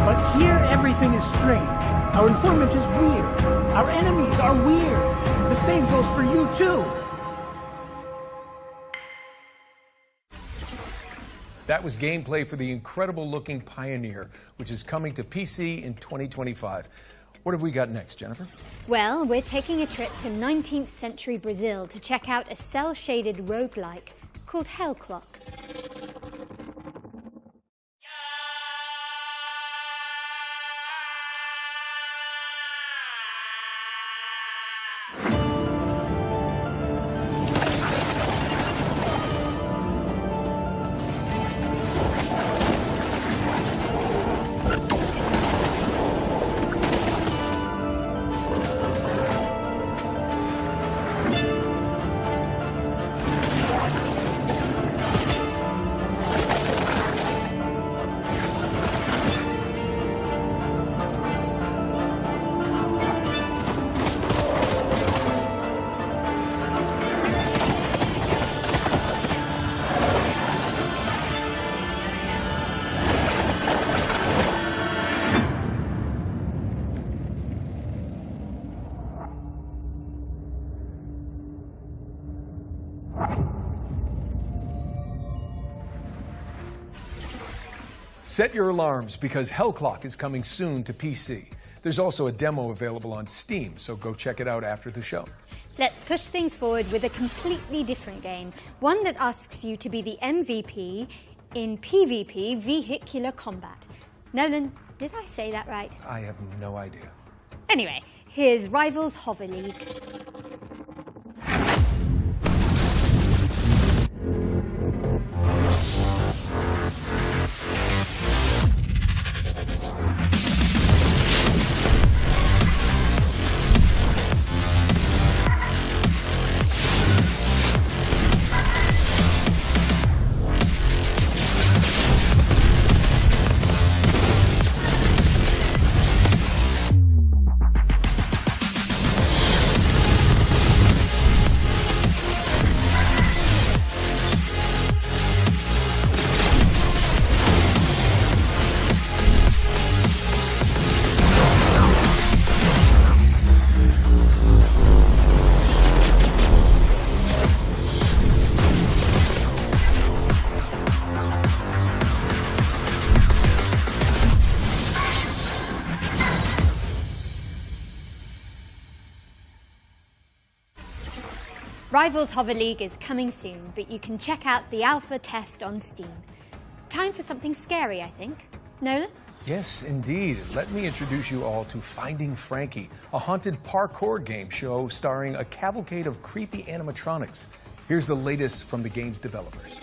But here everything is strange. Our informant is weird. Our enemies are weird. The same goes for you, too. That was gameplay for the incredible-looking Pioneer, which is coming to PC in 2025. What have we got next, Jennifer? Well, we're taking a trip to 19th century Brazil to check out a cel-shaded roguelike called Hell Clock. Set your alarms because Hell Clock is coming soon to PC. There's also a demo available on Steam, so go check it out after the show. Let's push things forward with a completely different game, one that asks you to be the MVP in PvP vehicular combat. Nolan, did I say that right? I have no idea. Anyway, here's Rivals Hover League. Rivals Hover League is coming soon, but you can check out the alpha test on Steam. Time for something scary, I think. Nolan? Yes, indeed. Let me introduce you all to Finding Frankie, a haunted parkour game show starring a cavalcade of creepy animatronics. Here's the latest from the game's developers.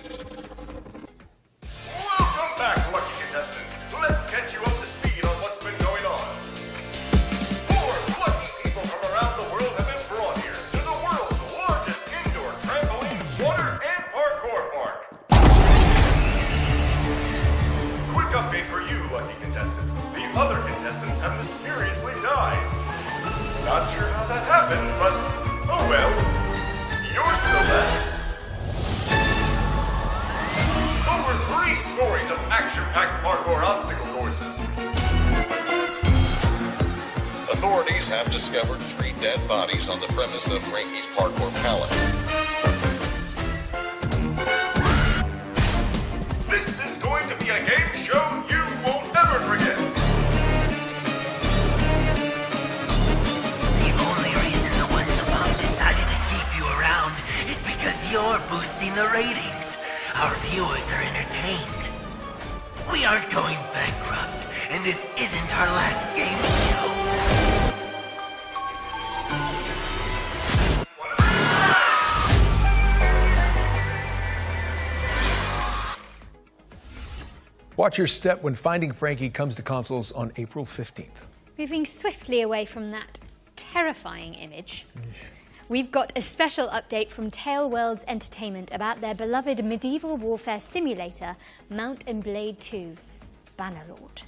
Welcome back, lucky contestant. Let's catch you up to speed on what's been going on. 4 lucky people from around the world have been brought here to the world's largest indoor trampoline, water, and parkour park. Quick update for you, lucky contestant. The other contestants have mysteriously died. Not sure how that happened, but oh well. You're still left. Over 3 stories of action-packed parkour obstacle courses. Authorities have discovered 3 dead bodies on the premise of Frankie's Parkour Palace. This is going to be a game show you won't ever forget. The only reason the ones above decided to keep you around is because you're boosting the ratings. Our viewers are entertained. We aren't going bankrupt, and this isn't our last game show. Watch your step when Finding Frankie comes to consoles on April 15th. Moving swiftly away from that terrifying image, we've got a special update from Tale Worlds Entertainment about their beloved medieval warfare simulator, Mount and Blade 2, Bannerlord.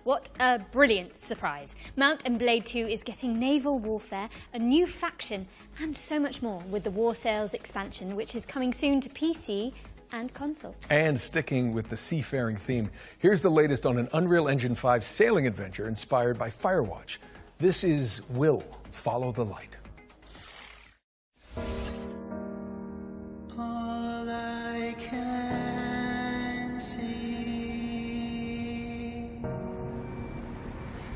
What a brilliant surprise. Mount and Blade 2 is getting naval warfare, a new faction, and so much more with the War Sails expansion, which is coming soon to PC and consoles. And sticking with the seafaring theme, here's the latest on an Unreal Engine 5 sailing adventure inspired by Firewatch. This is Will Follow the Light. All I can see,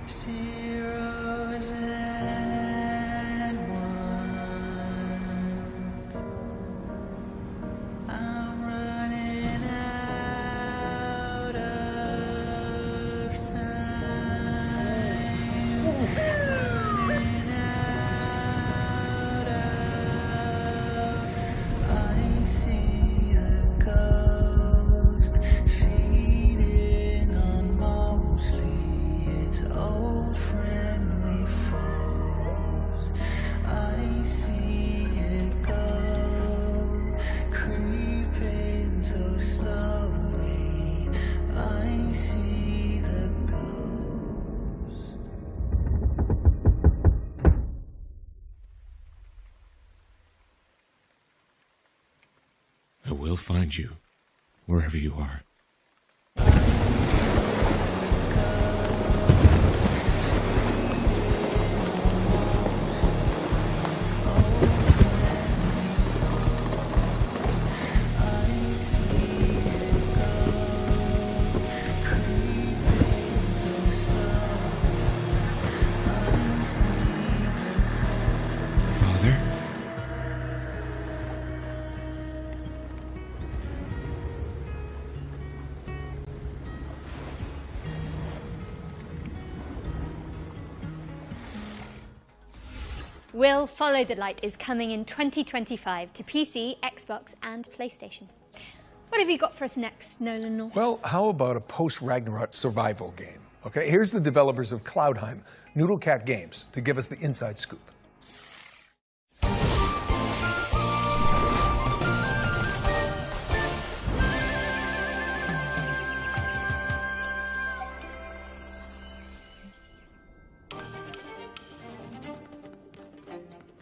zeros and ones. I'm running out of time. Running out of. I see the ghost feeding on mostly its old friendly foes. I see it go, creeping so slowly. I see the ghost. I will find you, wherever you are. Father? Will Follow the Light is coming in 2025 to PC, Xbox, and PlayStation. What have you got for us next, Nolan North? Well, how about a post-Ragnarok survival game? Okay, here's the developers of Cloudheim, Noodlecat Games, to give us the inside scoop.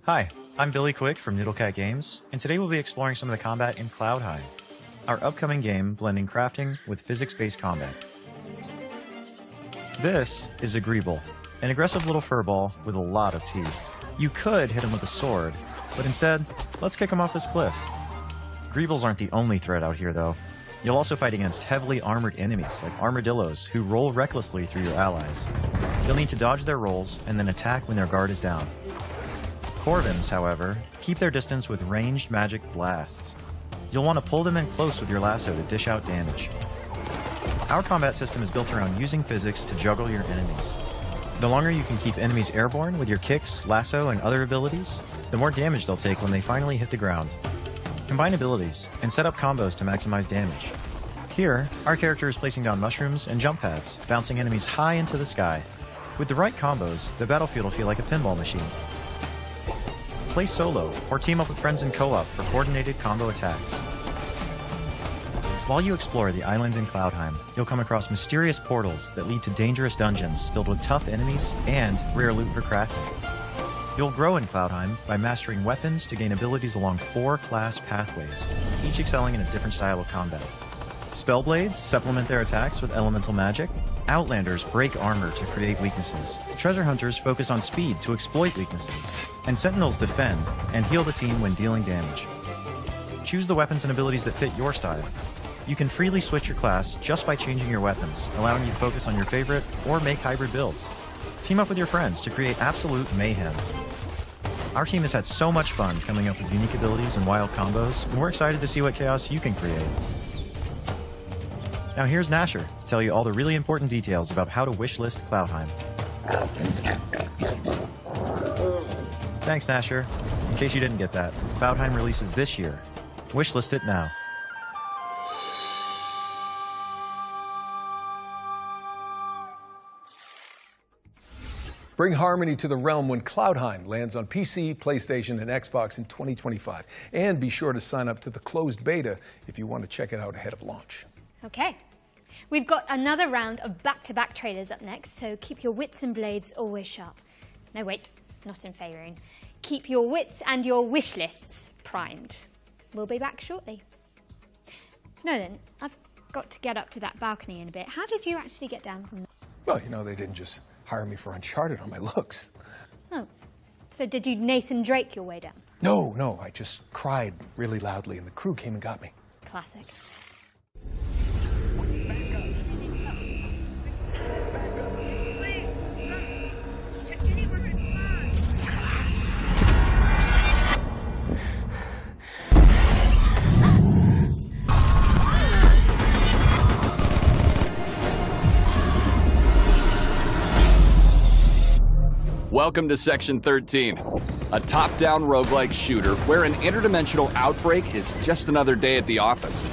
Hi, I'm Billy Quick from Noodlecat Games, and today we'll be exploring some of the combat in Cloudheim, our upcoming game blending crafting with physics-based combat. This is a Greeble, an aggressive little furball with a lot of teeth. You could hit him with a sword, but instead, let's kick him off this cliff. Greebles aren't the only threat out here, though. You'll also fight against heavily armored enemies like armadillos who roll recklessly through your allies. You'll need to dodge their rolls and then attack when their guard is down. Corvins, however, keep their distance with ranged magic blasts. You'll want to pull them in close with your lasso to dish out damage. Our combat system is built around using physics to juggle your enemies. The longer you can keep enemies airborne with your kicks, lasso, and other abilities, the more damage they'll take when they finally hit the ground. Combine abilities and set up combos to maximize damage. Here, our character is placing down mushrooms and jump pads, bouncing enemies high into the sky. With the right combos, the battlefield will feel like a pinball machine. Play solo, or team up with friends in co-op for coordinated combo attacks. While you explore the islands in Cloudheim, you'll come across mysterious portals that lead to dangerous dungeons filled with tough enemies and rare loot for crafting. You'll grow in Cloudheim by mastering weapons to gain abilities along 4 class pathways, each excelling in a different style of combat. Spellblades supplement their attacks with elemental magic. Outlanders break armor to create weaknesses. Treasure hunters focus on speed to exploit weaknesses. And sentinels defend and heal the team when dealing damage. Choose the weapons and abilities that fit your style. You can freely switch your class just by changing your weapons, allowing you to focus on your favorite or make hybrid builds. Team up with your friends to create absolute mayhem. Our team has had so much fun coming up with unique abilities and wild combos, and we're excited to see what chaos you can create. Now here's Nasher to tell you all the really important details about how to wishlist Cloudheim. Thanks, Nasher. In case you didn't get that, Cloudheim releases this year. Wishlist it now. Bring harmony to the realm when Cloudheim lands on PC, PlayStation, and Xbox in 2025. And be sure to sign up to the closed beta if you want to check it out ahead of launch. Okay. We've got another round of back-to-back trailers up next, so keep your wits and blades always sharp. No, wait, not in favouring. Keep your wits and your wish lists primed. We'll be back shortly. Nolan, I've got to get up to that balcony in a bit. How did you actually get down from there? Well, you know, they didn't just hire me for Uncharted on my looks. Oh, so did you Nathan Drake your way down? No, I just cried really loudly and the crew came and got me. Classic. Welcome to Section 13, a top-down roguelike shooter where an interdimensional outbreak is just another day at the office.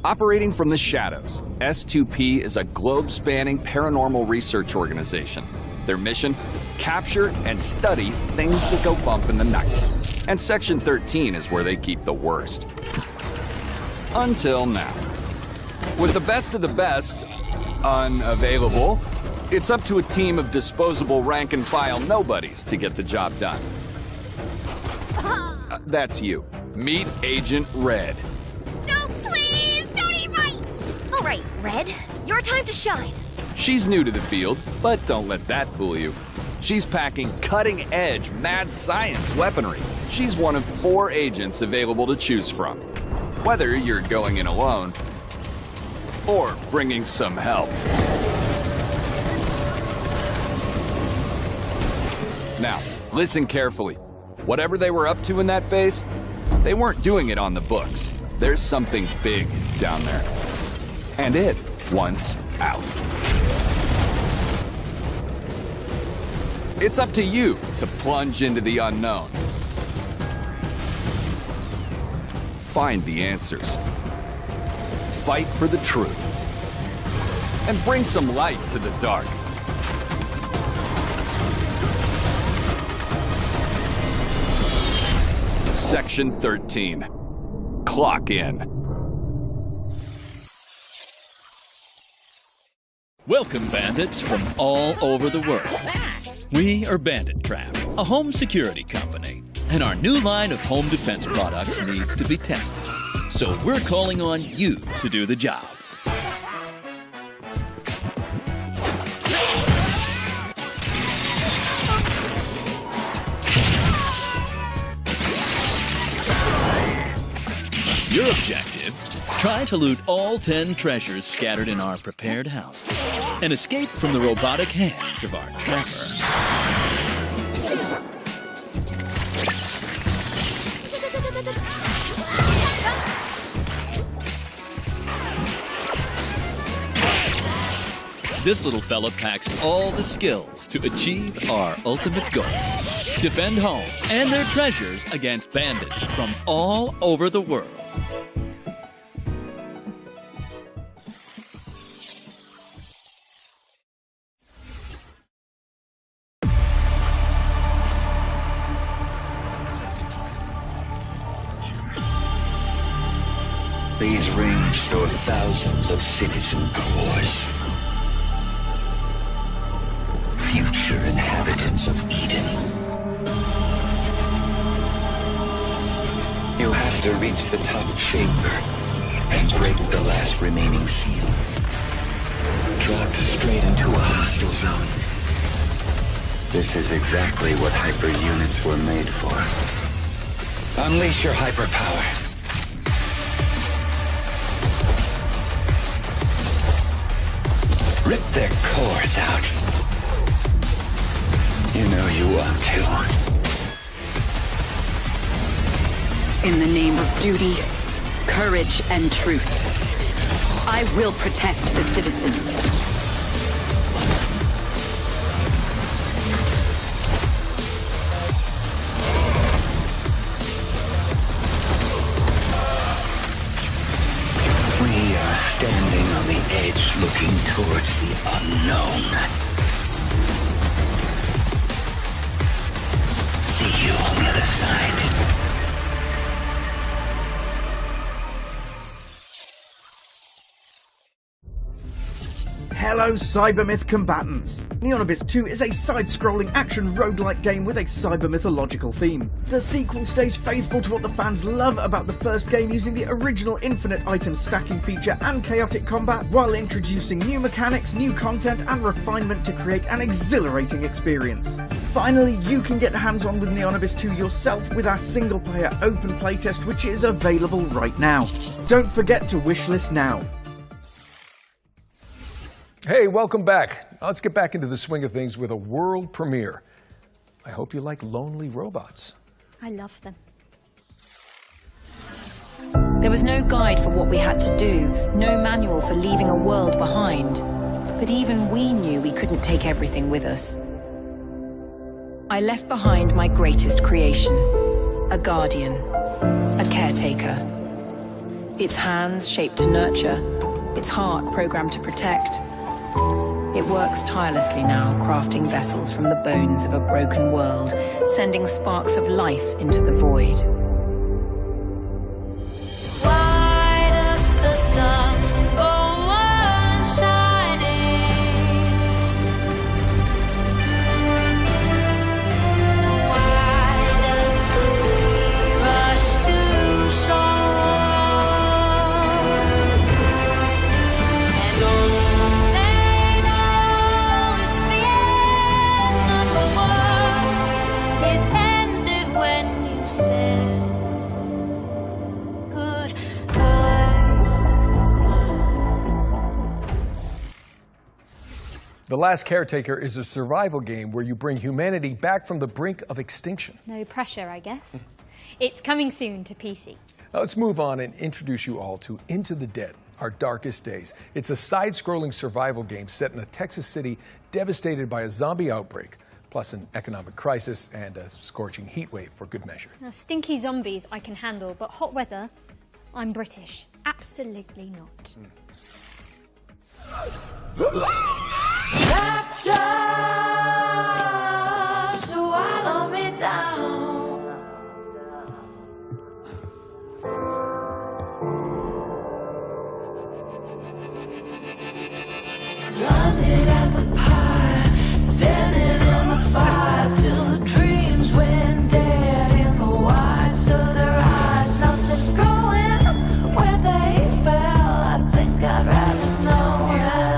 Operating from the shadows, S2P is a globe-spanning paranormal research organization. Their mission? Capture and study things that go bump in the night. And Section 13 is where they keep the worst. Until now. With the best of the best unavailable, it's up to a team of disposable rank-and-file nobodies to get the job done. That's you. Meet Agent Red. No, please! Don't eat my... All right, Red. Your time to shine. She's new to the field, but don't let that fool you. She's packing cutting-edge mad science weaponry. She's one of 4 agents available to choose from. Whether you're going in alone or bringing some help. Now, listen carefully. Whatever they were up to in that base, they weren't doing it on the books. There's something big down there. And it wants out. It's up to you to plunge into the unknown. Find the answers. Fight for the truth. And bring some light to the dark. Section 13. Clock in. Welcome, bandits from all over the world. We are Bandit Craft, a home security company, and our new line of home defense products needs to be tested. So we're calling on you to do the job. Your objective, try to loot all 10 treasures scattered in our prepared house and escape from the robotic hands of our trapper. This little fella packs all the skills to achieve our ultimate goal. Defend homes and their treasures against bandits from all over the world. These rings store thousands of citizen cores. Future inhabitants of Eden. You have to reach the top chamber and break the last remaining seal. Dropped straight into a hostile zone. This is exactly what hyper units were made for. Unleash your hyper power. Rip their cores out. You know you want to. In the name of duty, courage, and truth, I will protect the citizens. We are standing on the edge looking towards the unknown. See you on the other side. Hello Cybermyth combatants! Neon Abyss 2 is a side-scrolling action roguelike game with a cyber-mythological theme. The sequel stays faithful to what the fans love about the first game, using the original infinite item stacking feature and chaotic combat, while introducing new mechanics, new content and refinement to create an exhilarating experience. Finally, you can get hands-on with Neon Abyss 2 yourself with our single-player open playtest, which is available right now. Don't forget to wishlist now. Hey, welcome back. Now let's get back into the swing of things with a world premiere. I hope you like lonely robots. I love them. There was no guide for what we had to do, no manual for leaving a world behind. But even we knew we couldn't take everything with us. I left behind my greatest creation, a guardian, a caretaker. Its hands shaped to nurture, its heart programmed to protect. It works tirelessly now, crafting vessels from the bones of a broken world, sending sparks of life into the void. Why does the sun go on shining? Why does the sea rush to shore? And oh, they know it's the end of the world. It ended when you said The Last Caretaker is a survival game where you bring humanity back from the brink of extinction. No pressure, I guess. It's coming soon to PC. Now let's move on and introduce you all to Into the Dead, Our Darkest Days. It's a side-scrolling survival game set in a Texas city devastated by a zombie outbreak, plus an economic crisis and a scorching heat wave for good measure. Now, stinky zombies I can handle, but hot weather, I'm British. Absolutely not. Rapture, swallow me down. Blinded at the pie, standing in the fire till the dreams went dead in the whites of their eyes. Nothing's growing where they fell. I think I'd rather know hell.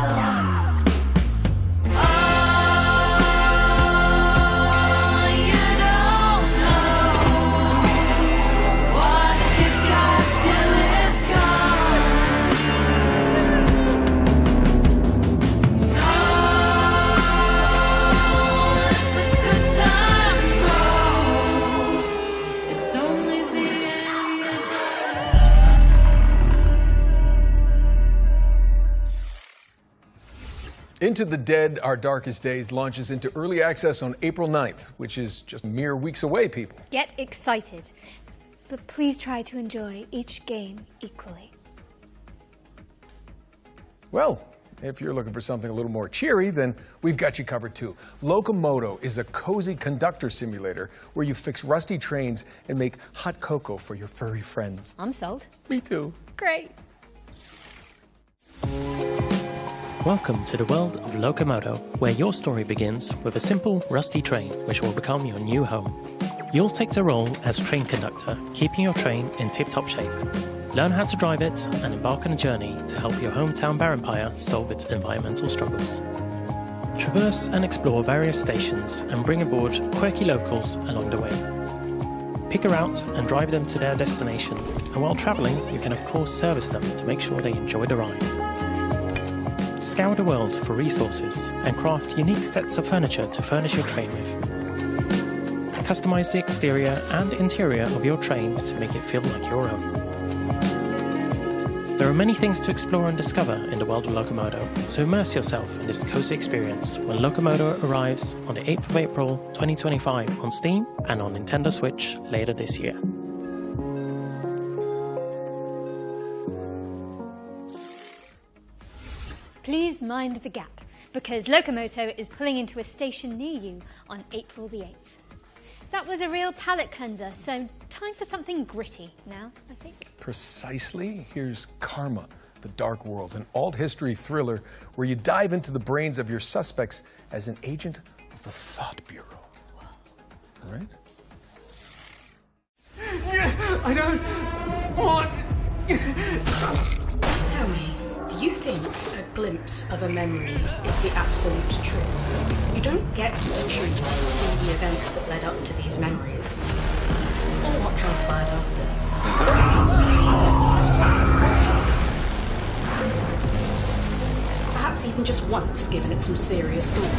Into the Dead, Our Darkest Days launches into early access on April 9th, which is just mere weeks away, people. Get excited, but please try to enjoy each game equally. Well, if you're looking for something a little more cheery, then we've got you covered too. Locomodo is a cozy conductor simulator where you fix rusty trains and make hot cocoa for your furry friends. I'm sold. Me too. Great. Welcome to the world of Locomodo, where your story begins with a simple, rusty train which will become your new home. You'll take the role as train conductor, keeping your train in tip-top shape. Learn how to drive it and embark on a journey to help your hometown Barenpire solve its environmental struggles. Traverse and explore various stations and bring aboard quirky locals along the way. Pick a route and drive them to their destination, and while travelling, you can of course service them to make sure they enjoy the ride. Scour the world for resources and craft unique sets of furniture to furnish your train with. Customize the exterior and interior of your train to make it feel like your own. There are many things to explore and discover in the world of Locomodo, so immerse yourself in this cozy experience when Locomodo arrives on the 8th of April 2025 on Steam and on Nintendo Switch later this year. Please mind the gap, because Locomodo is pulling into a station near you on April the 8th. That was a real palate cleanser, so time for something gritty now, I think. Precisely. Here's Karma, The Dark World, an alt-history thriller where you dive into the brains of your suspects as an agent of the Thought Bureau. All right? I don't want... Tell me, do you think a glimpse of a memory is the absolute truth? You don't get to choose to see the events that led up to these memories, or what transpired after. Perhaps even just once given it some serious thought.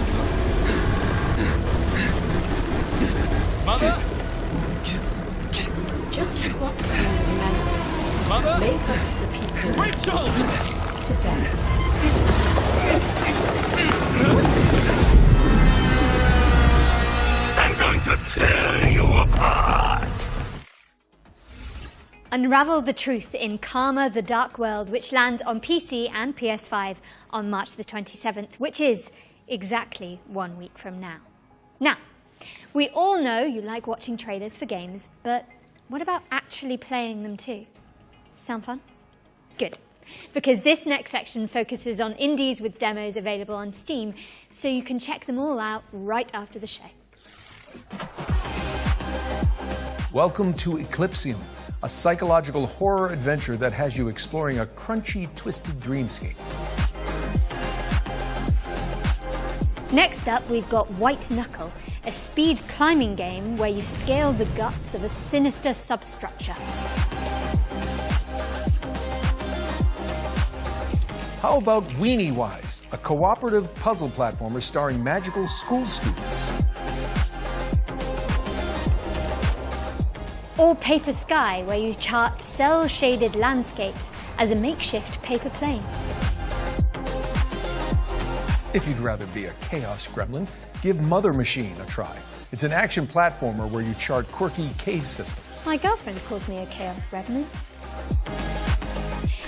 Mother? Just what kind of memories make us the people today? I'm going to tear you apart. Unravel the truth in Karma the Dark World, which lands on PC and PS5 on March the 27th, which is exactly 1 week from now. Now, we all know you like watching trailers for games, but what about actually playing them too? Sound fun? Good. Because this next section focuses on indies with demos available on Steam, so you can check them all out right after the show. Welcome to Eclipsium, a psychological horror adventure that has you exploring a crunchy, twisted dreamscape. Next up, we've got White Knuckle, a speed climbing game where you scale the guts of a sinister substructure. How about Weenie Wise, a cooperative puzzle platformer starring magical school students? Or Paper Sky, where you chart cell-shaded landscapes as a makeshift paper plane. If you'd rather be a chaos gremlin, give Mother Machine a try. It's an action platformer where you chart quirky cave systems. My girlfriend calls me a chaos gremlin.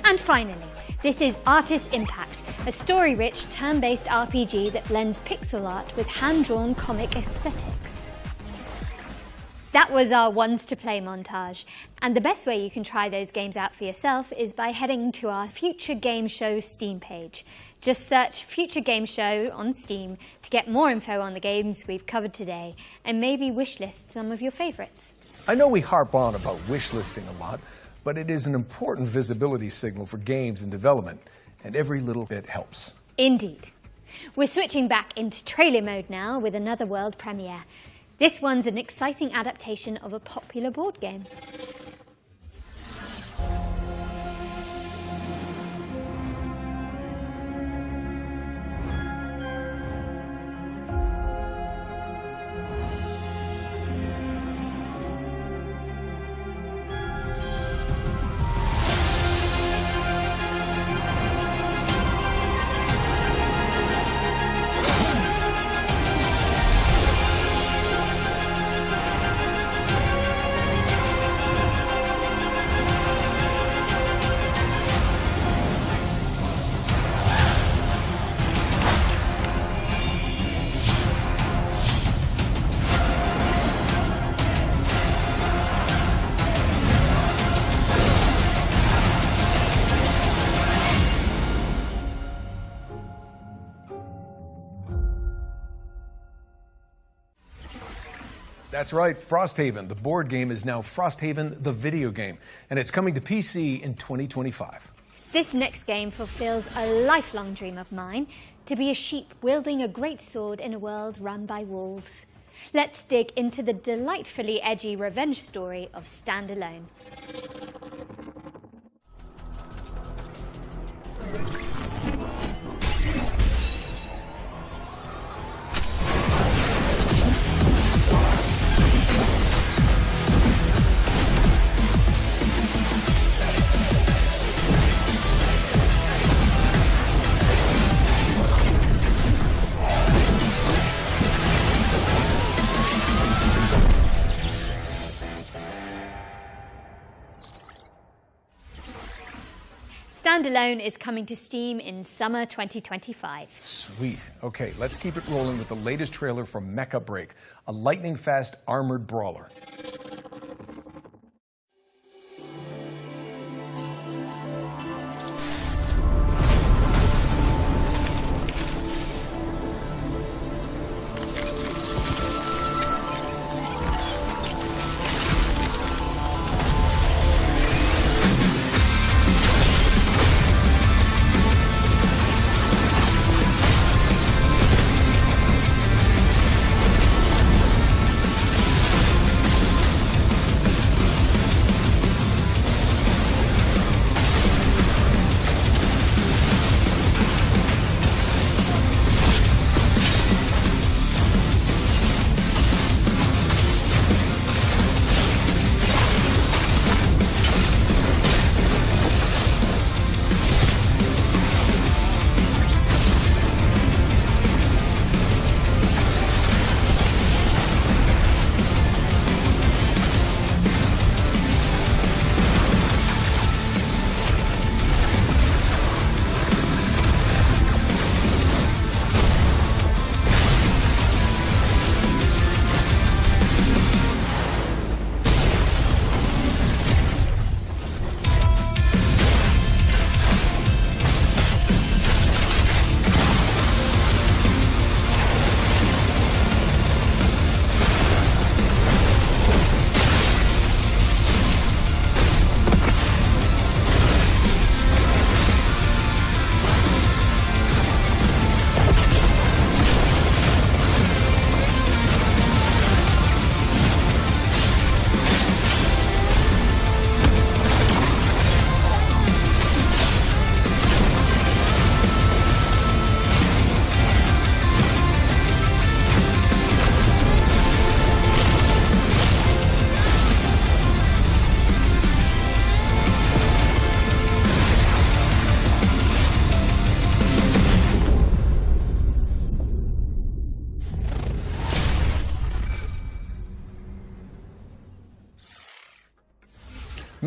And finally, this is Artist Impact, a story-rich, turn-based RPG that blends pixel art with hand-drawn comic aesthetics. That was our Ones to Play montage, and the best way you can try those games out for yourself is by heading to our Future Game Show Steam page. Just search Future Game Show on Steam to get more info on the games we've covered today, and maybe wishlist some of your favorites. I know we harp on about wishlisting a lot, but it is an important visibility signal for games in development, and every little bit helps. Indeed. We're switching back into trailer mode now with another world premiere. This one's an exciting adaptation of a popular board game. That's right, Frosthaven, the board game, is now Frosthaven, the video game, and it's coming to PC in 2025. This next game fulfills a lifelong dream of mine, to be a sheep wielding a great sword in a world run by wolves. Let's dig into the delightfully edgy revenge story of Stand Alone. Stand Alone is coming to Steam in summer 2025. Sweet. Okay, let's keep it rolling with the latest trailer from Mecca, a lightning-fast armored brawler.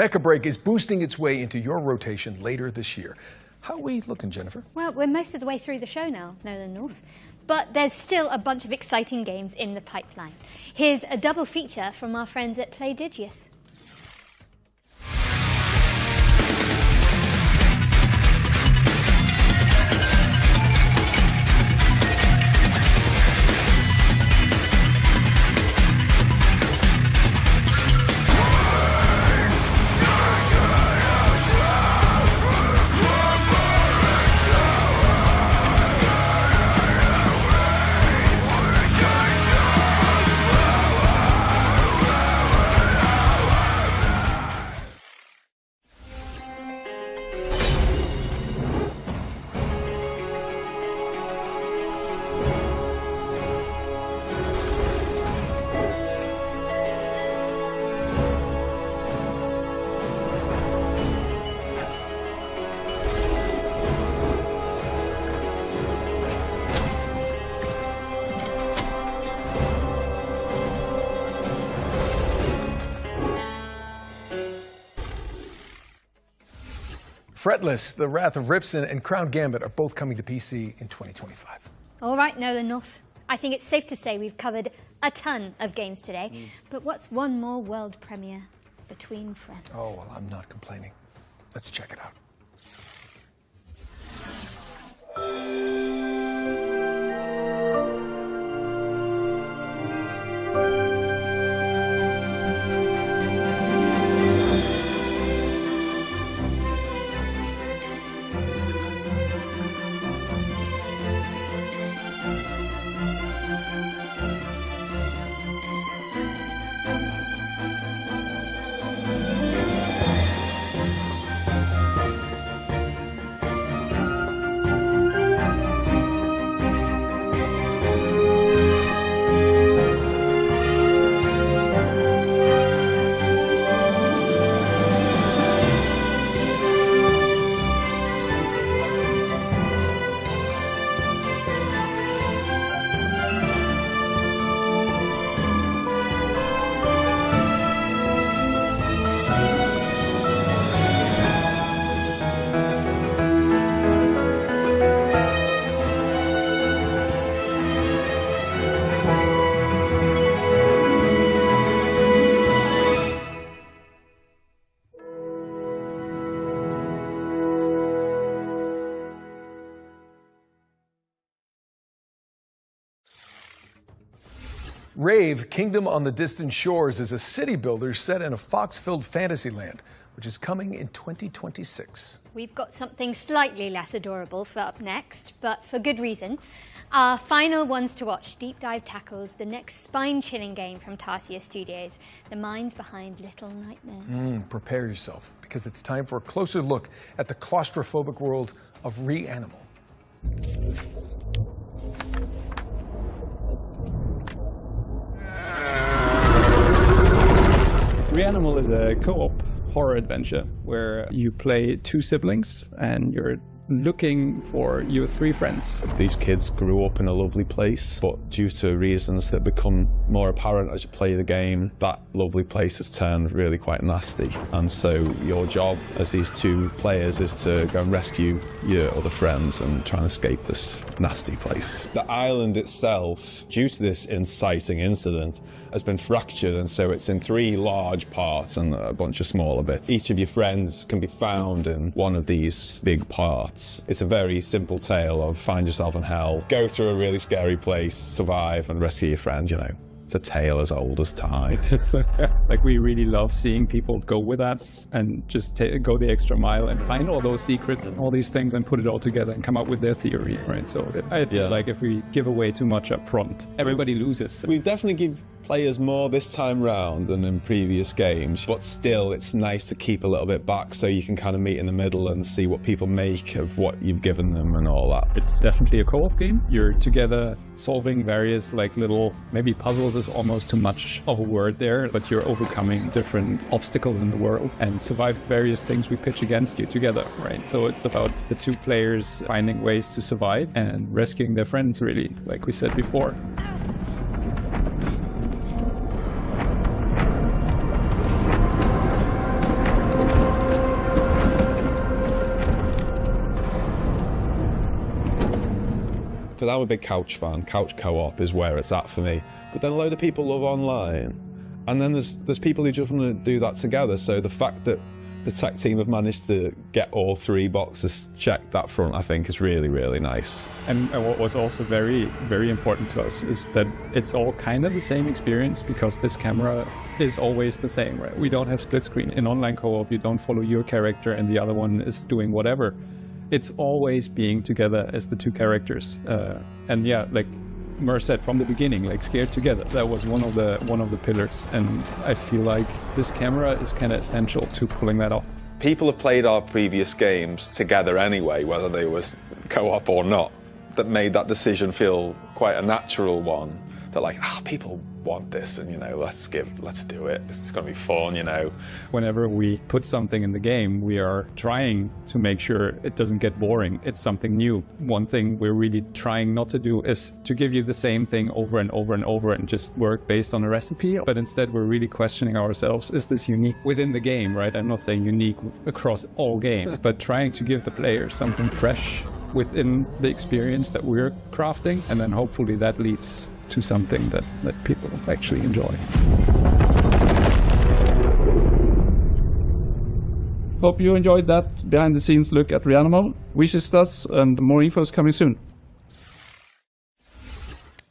Mecca Break is boosting its way into your rotation later this year. How are we looking, Jennifer? Well, we're most of the way through the show now, Nolan North. But there's still a bunch of exciting games in the pipeline. Here's a double feature from our friends at Play Digius. Fretless, The Wrath of Rifson, and Crown Gambit are both coming to PC in 2025. All right, Nolan North. I think it's safe to say we've covered a ton of games today. But what's one more world premiere between friends? Oh, well, I'm not complaining. Let's check it out. Rave, Kingdom on the Distant Shores, is a city builder set in a fox-filled fantasy land, which is coming in 2026. We've got something slightly less adorable for up next, but for good reason. Our final ones to watch deep dive tackles the next spine-chilling game from Tarsier Studios, the minds behind Little Nightmares. Prepare yourself, because it's time for a closer look at the claustrophobic world of Reanimal. Reanimal is a co-op horror adventure where you play two siblings and you're looking for your three friends. These kids grew up in a lovely place, but due to reasons that become more apparent as you play the game, that lovely place has turned really quite nasty. And so your job as these two players is to go and rescue your other friends and try and escape this nasty place. The island itself, due to this inciting incident, has been fractured, and so it's in three large parts and a bunch of smaller bits. Each of your friends can be found in one of these big parts. It's a very simple tale of find yourself in hell, go through a really scary place, survive and rescue your friend, you know. It's a tale as old as time. Like, we really love seeing people go with that and just go the extra mile and find all those secrets and all these things and put it all together and come up with their theory, right? So I feel like if we give away too much up front, everybody loses. We definitely give players more this time round than in previous games, but still it's nice to keep a little bit back so you can kind of meet in the middle and see what people make of what you've given them and all that. It's definitely a co-op game. You're together solving various like little, maybe puzzles is almost too much of a word there, but you're overcoming different obstacles in the world and survive various things we pitch against you together, right? So it's about the two players finding ways to survive and rescuing their friends, really, like we said before. Because I'm a big couch fan. Couch co-op is where it's at for me. But then a load of people love online. And then there's people who just want to do that together. So the fact that the tech team have managed to get all 3 boxes checked that front, I think, is really, really nice. And what was also very, very important to us is that it's all kind of the same experience, because this camera is always the same, right? We don't have split screen. In online co-op, you don't follow your character and the other one is doing whatever. It's always being together as the 2 characters. And yeah, like Mer said from the beginning, like scared together. That was one of the pillars, and I feel like this camera is kind of essential to pulling that off. People have played our previous games together anyway, whether they was co-op or not. That made that decision feel quite a natural one. That like, people want this, and let's do it. It's going to be fun, Whenever we put something in the game, we are trying to make sure it doesn't get boring. It's something new. One thing we're really trying not to do is to give you the same thing over and over and over and just work based on a recipe. But instead, we're really questioning ourselves, is this unique within the game, right? I'm not saying unique across all games, but trying to give the players something fresh within the experience that we're crafting, and then hopefully that leads to something that people actually enjoy. Hope you enjoyed that behind the scenes look at Reanimal. Wishes us, and more info is coming soon.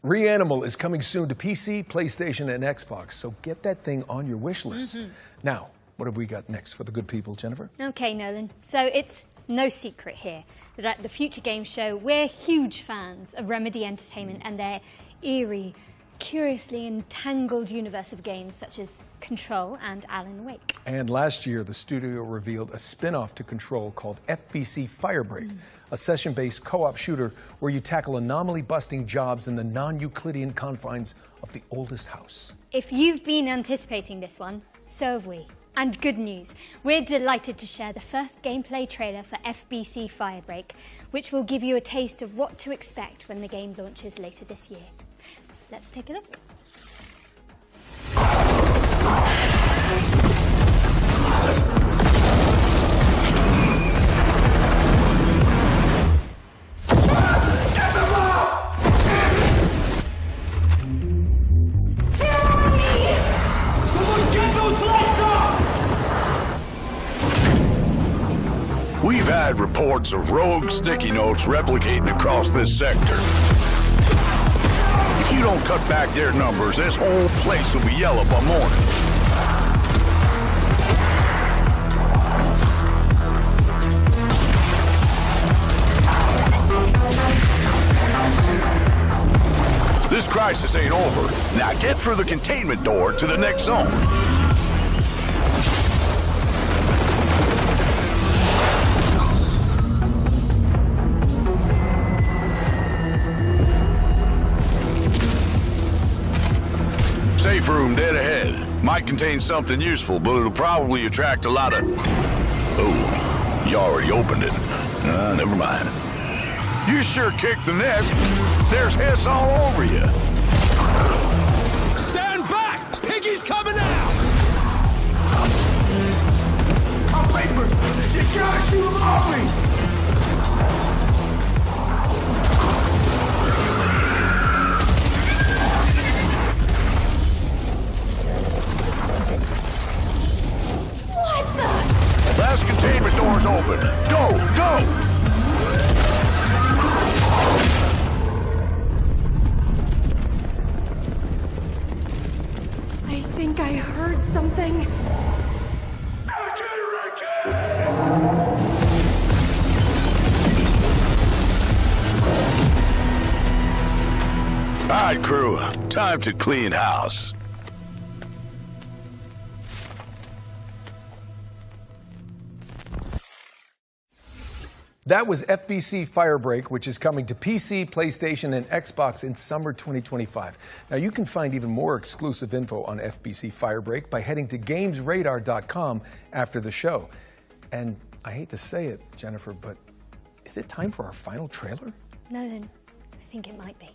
Reanimal is coming soon to PC, PlayStation, and Xbox, so get that thing on your wish list. Now, what have we got next for the good people, Jennifer? Okay, Nolan. So it's no secret here that at the Future Games Show, we're huge fans of Remedy Entertainment and their eerie, curiously entangled universe of games such as Control and Alan Wake. And last year, the studio revealed a spin-off to Control called FBC Firebreak, a session-based co-op shooter where you tackle anomaly-busting jobs in the non-Euclidean confines of the oldest house. If you've been anticipating this one, so have we. And good news, we're delighted to share the first gameplay trailer for FBC Firebreak, which will give you a taste of what to expect when the game launches later this year. Let's take a look. We've had reports of rogue sticky notes replicating across this sector. If you don't cut back their numbers, this whole place will be yellow by morning. This crisis ain't over. Now get through the containment door to the next zone. Safe room dead ahead. Might contain something useful, but it'll probably attract a lot of... Oh, you already opened it. Never mind. You sure kicked the nest. There's hiss all over you. Stand back! Piggy's coming out! I'm paper! You gotta shoot him off me! Last containment door's open. Go, go! I think I heard something. All right, crew. Time to clean house. That was FBC Firebreak, which is coming to PC, PlayStation, and Xbox in summer 2025. Now, you can find even more exclusive info on FBC Firebreak by heading to GamesRadar.com after the show. And I hate to say it, Jennifer, but is it time for our final trailer? No, then, I think it might be.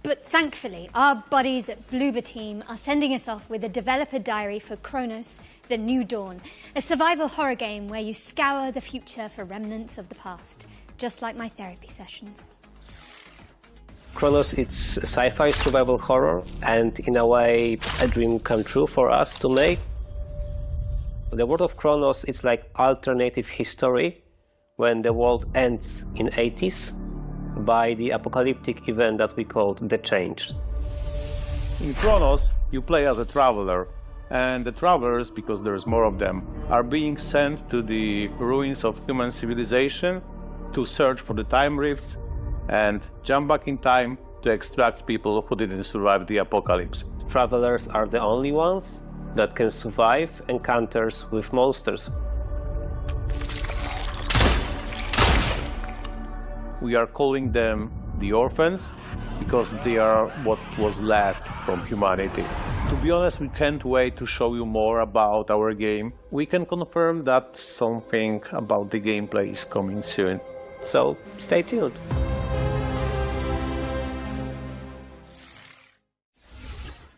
But thankfully, our buddies at Bloober Team are sending us off with a developer diary for Kronos, The New Dawn, a survival horror game where you scour the future for remnants of the past, just like my therapy sessions. Kronos, it's sci-fi survival horror, and in a way, a dream come true for us to make. The world of Kronos, it's like alternative history when the world ends in 80s by the apocalyptic event that we called The Change. In Kronos, you play as a traveler, and the travelers, because there's more of them, are being sent to the ruins of human civilization to search for the time rifts and jump back in time to extract people who didn't survive the apocalypse. Travelers are the only ones that can survive encounters with monsters. We are calling them the orphans because they are what was left from humanity. To be honest, we can't wait to show you more about our game. We can confirm that something about the gameplay is coming soon. So stay tuned.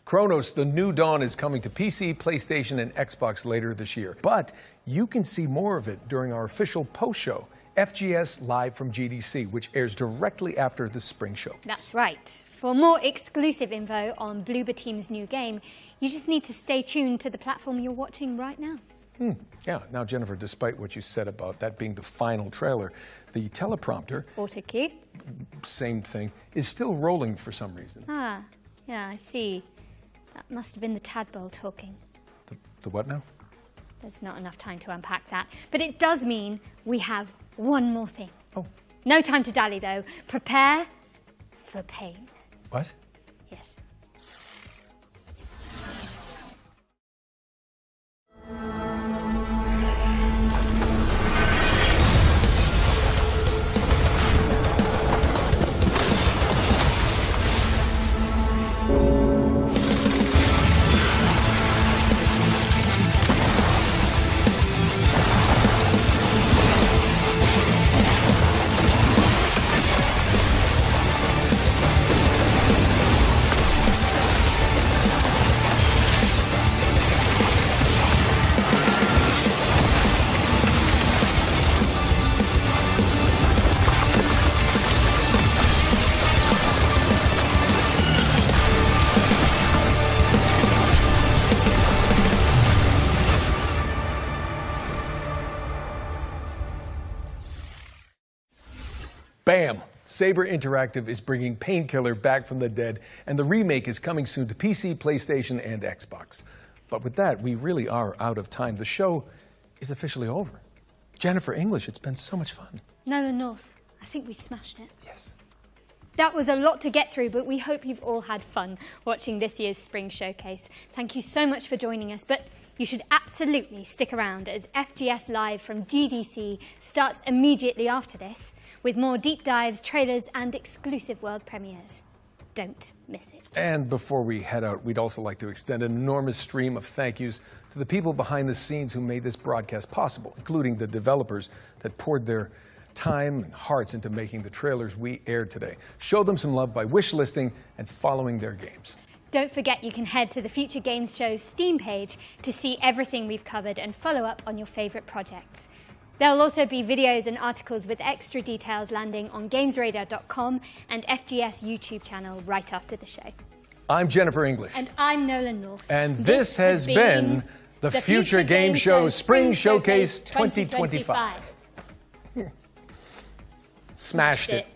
Kronos, The New Dawn is coming to PC, PlayStation, and Xbox later this year. But you can see more of it during our official post-show, FGS Live from GDC, which airs directly after the Spring Show. That's right. For more exclusive info on Bloober Team's new game, you just need to stay tuned to the platform you're watching right now. Yeah, now Jennifer, despite what you said about that being the final trailer, the teleprompter, Auto cue. same thing, is still rolling for some reason. Ah, yeah, I see. That must have been the tadpole talking. The what now? There's not enough time to unpack that. But it does mean we have one more thing. Oh. No time to dally, though. Prepare for pain. What? Yes. Bam! Saber Interactive is bringing Painkiller back from the dead, and the remake is coming soon to PC, PlayStation, and Xbox. But with that, we really are out of time. The show is officially over. Jennifer English, it's been so much fun. Nolan North, I think we smashed it. Yes. That was a lot to get through, but we hope you've all had fun watching this year's Spring Showcase. Thank you so much for joining us, but you should absolutely stick around as FGS Live from GDC starts immediately after this, with more deep dives, trailers, and exclusive world premieres. Don't miss it. And before we head out, we'd also like to extend an enormous stream of thank yous to the people behind the scenes who made this broadcast possible, including the developers that poured their time and hearts into making the trailers we aired today. Show them some love by wish listing and following their games. Don't forget you can head to the Future Games Show Steam page to see everything we've covered and follow up on your favourite projects. There'll also be videos and articles with extra details landing on gamesradar.com and FGS YouTube channel right after the show. I'm Jennifer English. And I'm Nolan North. And this has been the Future Game Show Spring Showcase 2025. Smashed it.